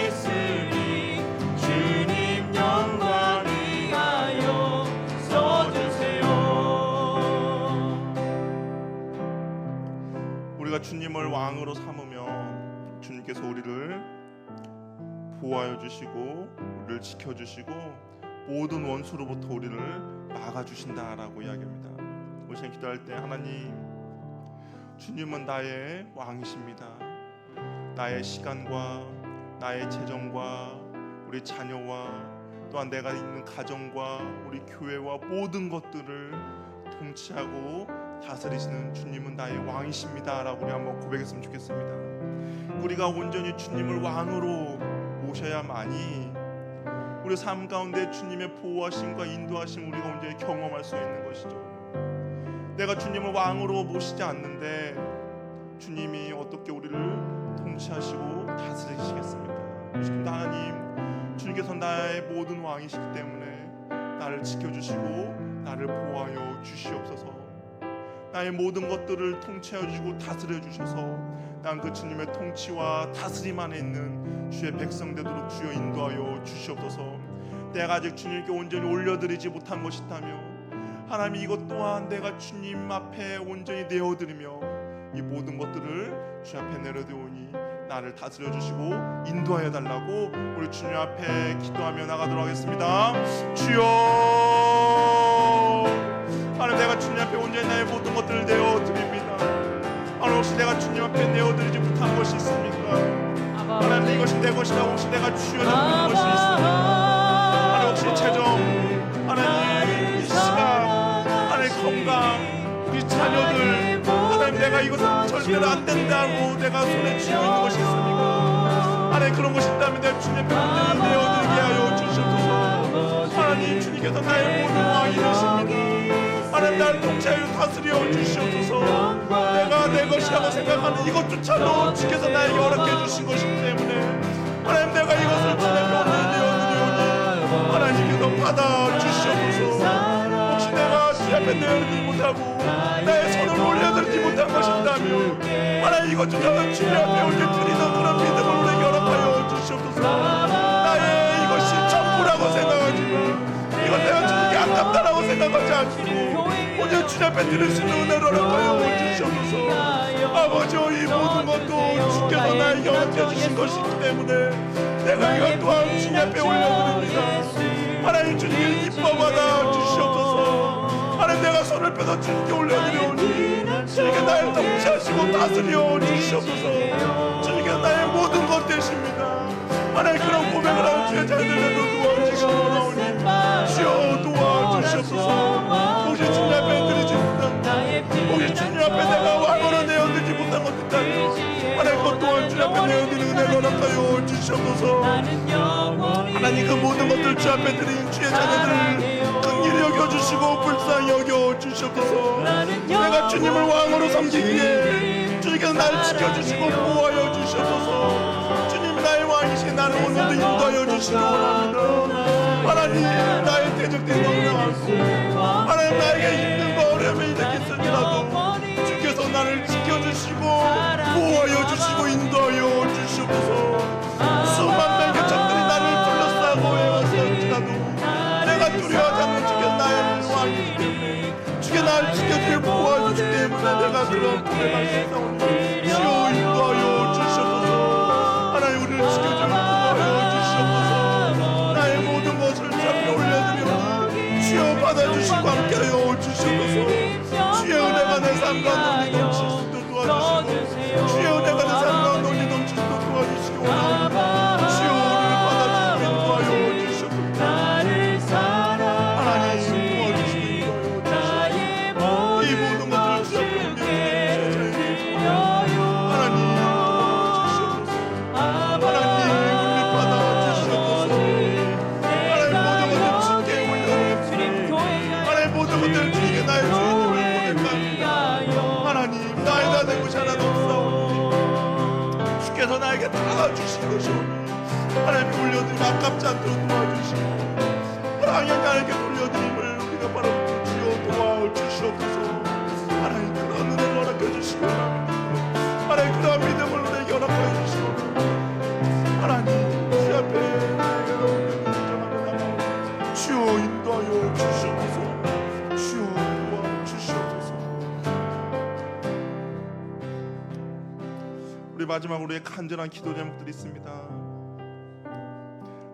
있으니 주님 영광 위하여 써주세요. 우리가 주님을 왕으로 삼으며 주님께서 우리를 보호하여 주시고 우리를 지켜주시고 모든 원수로부터 우리를 막아주신다라고 이야기합니다. 우리 시간 기도할 때 하나님 주님은 나의 왕이십니다. 나의 시간과 나의 재정과 우리 자녀와 또한 내가 있는 가정과 우리 교회와 모든 것들을 통치하고 다스리시는 주님은 나의 왕이십니다 라고 우리 한번 고백했으면 좋겠습니다. 우리가 온전히 주님을 왕으로 모셔야만이 우리 삶 가운데 주님의 보호하심과 인도하심 우리가 온전히 경험할 수 있는 것이죠. 내가 주님을 왕으로 모시지 않는데 주님이 어떻게 우리를 통치하시고 다스리시겠습니까? 하나님 주님께서 나의 모든 왕이시기 때문에 나를 지켜주시고 나를 보호하여 주시옵소서. 나의 모든 것들을 통치하여 주시고 다스려 주셔서 난 그 주님의 통치와 다스림 안에 있는 주의 백성 되도록 주여 인도하여 주시옵소서. 내가 아직 주님께 온전히 올려드리지 못한 것이 있다며 하나님 이것 또한 내가 주님 앞에 온전히 내어드리며 이 모든 것들을 주 앞에 내려드오니 나를 다스려 주시고 인도하여 달라고 우리 주님 앞에 기도하며 나가도록 하겠습니다. 주여, 하나님, 내가 주님 앞에 온전히 나의 모든 것들을 내어드립니다. 하나님, 혹시 내가 주님 앞에 내어드리지 못한 것이 있습니까? 하나님, 이것이 내 것이라고 혹시 내가 주여 잡는 것이 있습니까? 하나님, 혹시 최종 하나님 이 시간, 하나님 건강, 이 자녀들, 하나님 내가 이것은 절대로 안 된다고 내가 손에 쥐고 있는 것이 있습니까? 하나님, 그런 것이 있다면 내 주님 앞에 온전히 내어드리게 하여 주시옵소서. 하나님, 주님께서 나의 모든 왕이 되십니다. 하나님, 나를 통치하여 다스려 주시옵소서. 내가 내 것이라고 생각하는 이것조차도 주께서 나에게 허락해 주신 것이기 때문에 하나님, 내가 이것을 주님 앞에 온전히 내어드리오니 하나님께서 받아 주시옵소서. 혹시 내가 주님 앞에 내어드리지 못하고 나의 손을 올려드리지 못한 것이 있다면 하나님, 이것조차도 주님 앞에 올려드리는 그런 믿음을 우리에게 허락하여 주시옵소서. 나의 이것이 전부라고 생각하지만 이것 내가 주님께 아깝다라고 생각하지 않고 오늘 주님 앞에 드릴 수 있는 은혜를 허락하여 주시옵소서. 아버지, 이 모든 것도 주께서 나에게 허락해 주신 것이기 때문에 내가 이것 또한 주님 앞에 올려드립니다. 하나님, 주님께 기뻐 받아 주시옵소서. 하나님, 내가 손을 펴서 주님께 올려드리오니 주님께 나를 통치하시고 다스려 주시옵소서. 주님께서 나의 모든 것 되십니다. 하나님, 그런 고백을 하는 주의 자녀들도 도와주시기 원하오니 주여 도와주시옵소서. 혹시 주님 앞에 드리지 못한, 혹시 주님 앞에 내가 왕으로 내어드리지 못한 것도 있다면 하나님, 그것 또한 주님 앞에 내어드리는 은혜를 허락하여 주시옵소서. 하나님, 그 모든 것들 주 앞에 드린 주의 자녀들을 긍휼히 여겨주시고 불쌍히 여겨주시옵소서. 내가 주님을 왕으로 섬기기에 주님께서 나를 지켜주시고 보호하여 주시옵소서. 주님이 나의 왕이시기에 나를 오늘도 인도하여 주시기 원합니다. 하나님, 나의 대적된 너무나 많고 하나님, 나에게 힘든과 어려움이 일으켰을지라도 주께서 나를 지켜주시고 보호하여 주시고 인도하여 주시옵소서. 수만 명의 적들이 나를 둘러싸고 해왔을지라도 내가 두려워하지 않는 주께서 나의 왕이기 때문에 주께 나를 지켜주고 보호해 주시기 때문에 내가 그런 고백할 수 있사오니 주여 인도하여 주시옵소서. 하나님, 우리를 지켜주고 보호하여 주시옵소서. 나의 모든 것을 주 앞에 올려드리오니 주여 받아주시고 함께하여 주시옵소서. 주의 은혜가 내 삶과 논리 넘칠 수도 도와주시고 주의 은혜가 내 삶과 논리 넘칠 수도 도와주시기 원합니다. 주여 우리를 받아주시고 인도하여 주시옵소서. 하나님, 도와주시고 인도하여 주시옵소서. 이 모든 것들을 주 앞에 올려드리옵소서. 하나님, 도와주시옵소서. 하나님, 우리를 받아주시옵소서. 하나님, 모든 것을 주께 올려드리옵소서. 하나님, 모든 것들을 주님께 나의 주인님을 고백합니다. 하나님, 나의 다 된 것이 하나도 없사오니 주께서 나에게 다 주신 것이오니 하나님, 올려드리면 아깝지 않도록 도와주시고 하나님, 나에게 돌려드림을 우리가 바라보고 주여 도와주시옵소서. 하나님, 그런 은혜를 허락해 주시고 하나님, 그런 믿음을 우리에게 허락해 주시고 하나님, 주 앞에 내가 인정하며 나가오니 주여 인도하여 주시옵소서. 주여 도와주시옵소서. 우리 마지막으로 간절한 기도 제목들이 있습니다.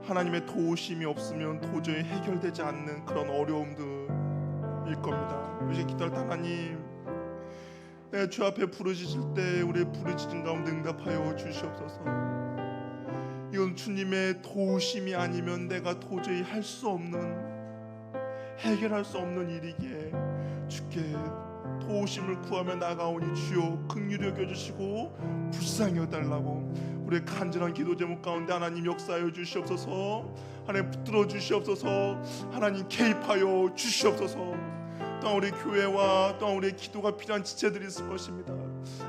하나님의 도우심이 없으면 도저히 해결되지 않는 그런 어려움들일 겁니다. 우리 기도할 때 하나님, 주 앞에 부르짖을 때 우리의 부르짖음 가운데 응답하여 주시옵소서. 이건 주님의 도우심이 아니면 내가 도저히 할 수 없는, 해결할 수 없는 일이기에 주께 도우심을 구하며 나가오니 주여 긍휼히 여겨주시고 불쌍히 여달라고 우리의 간절한 기도 제목 가운데 하나님 역사하여 주시옵소서. 하나님 붙들어 주시옵소서. 하나님 개입하여 주시옵소서. 또한 우리 교회와 또한 우리의 기도가 필요한 지체들이 있을 것입니다.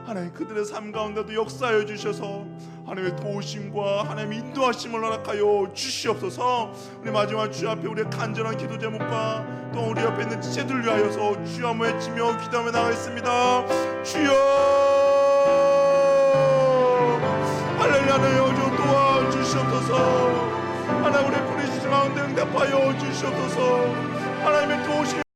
하나님, 그들의 삶 가운데도 역사하여 주셔서 하나님의 도우심과 하나님의 인도하심을 허락하여 주시옵소서. 우리 마지막 주 앞에 우리의 간절한 기도 제목과 또 우리 옆에 있는 지체들을 위하여서 주여 한번 외치며 기도하며 나가겠습니다. 주여, 할렐루야, 내어줘 도와주시옵소서. 하나님, 우리 부르짖음 가운데 응답하여 주시옵소서. 하나님의 도우심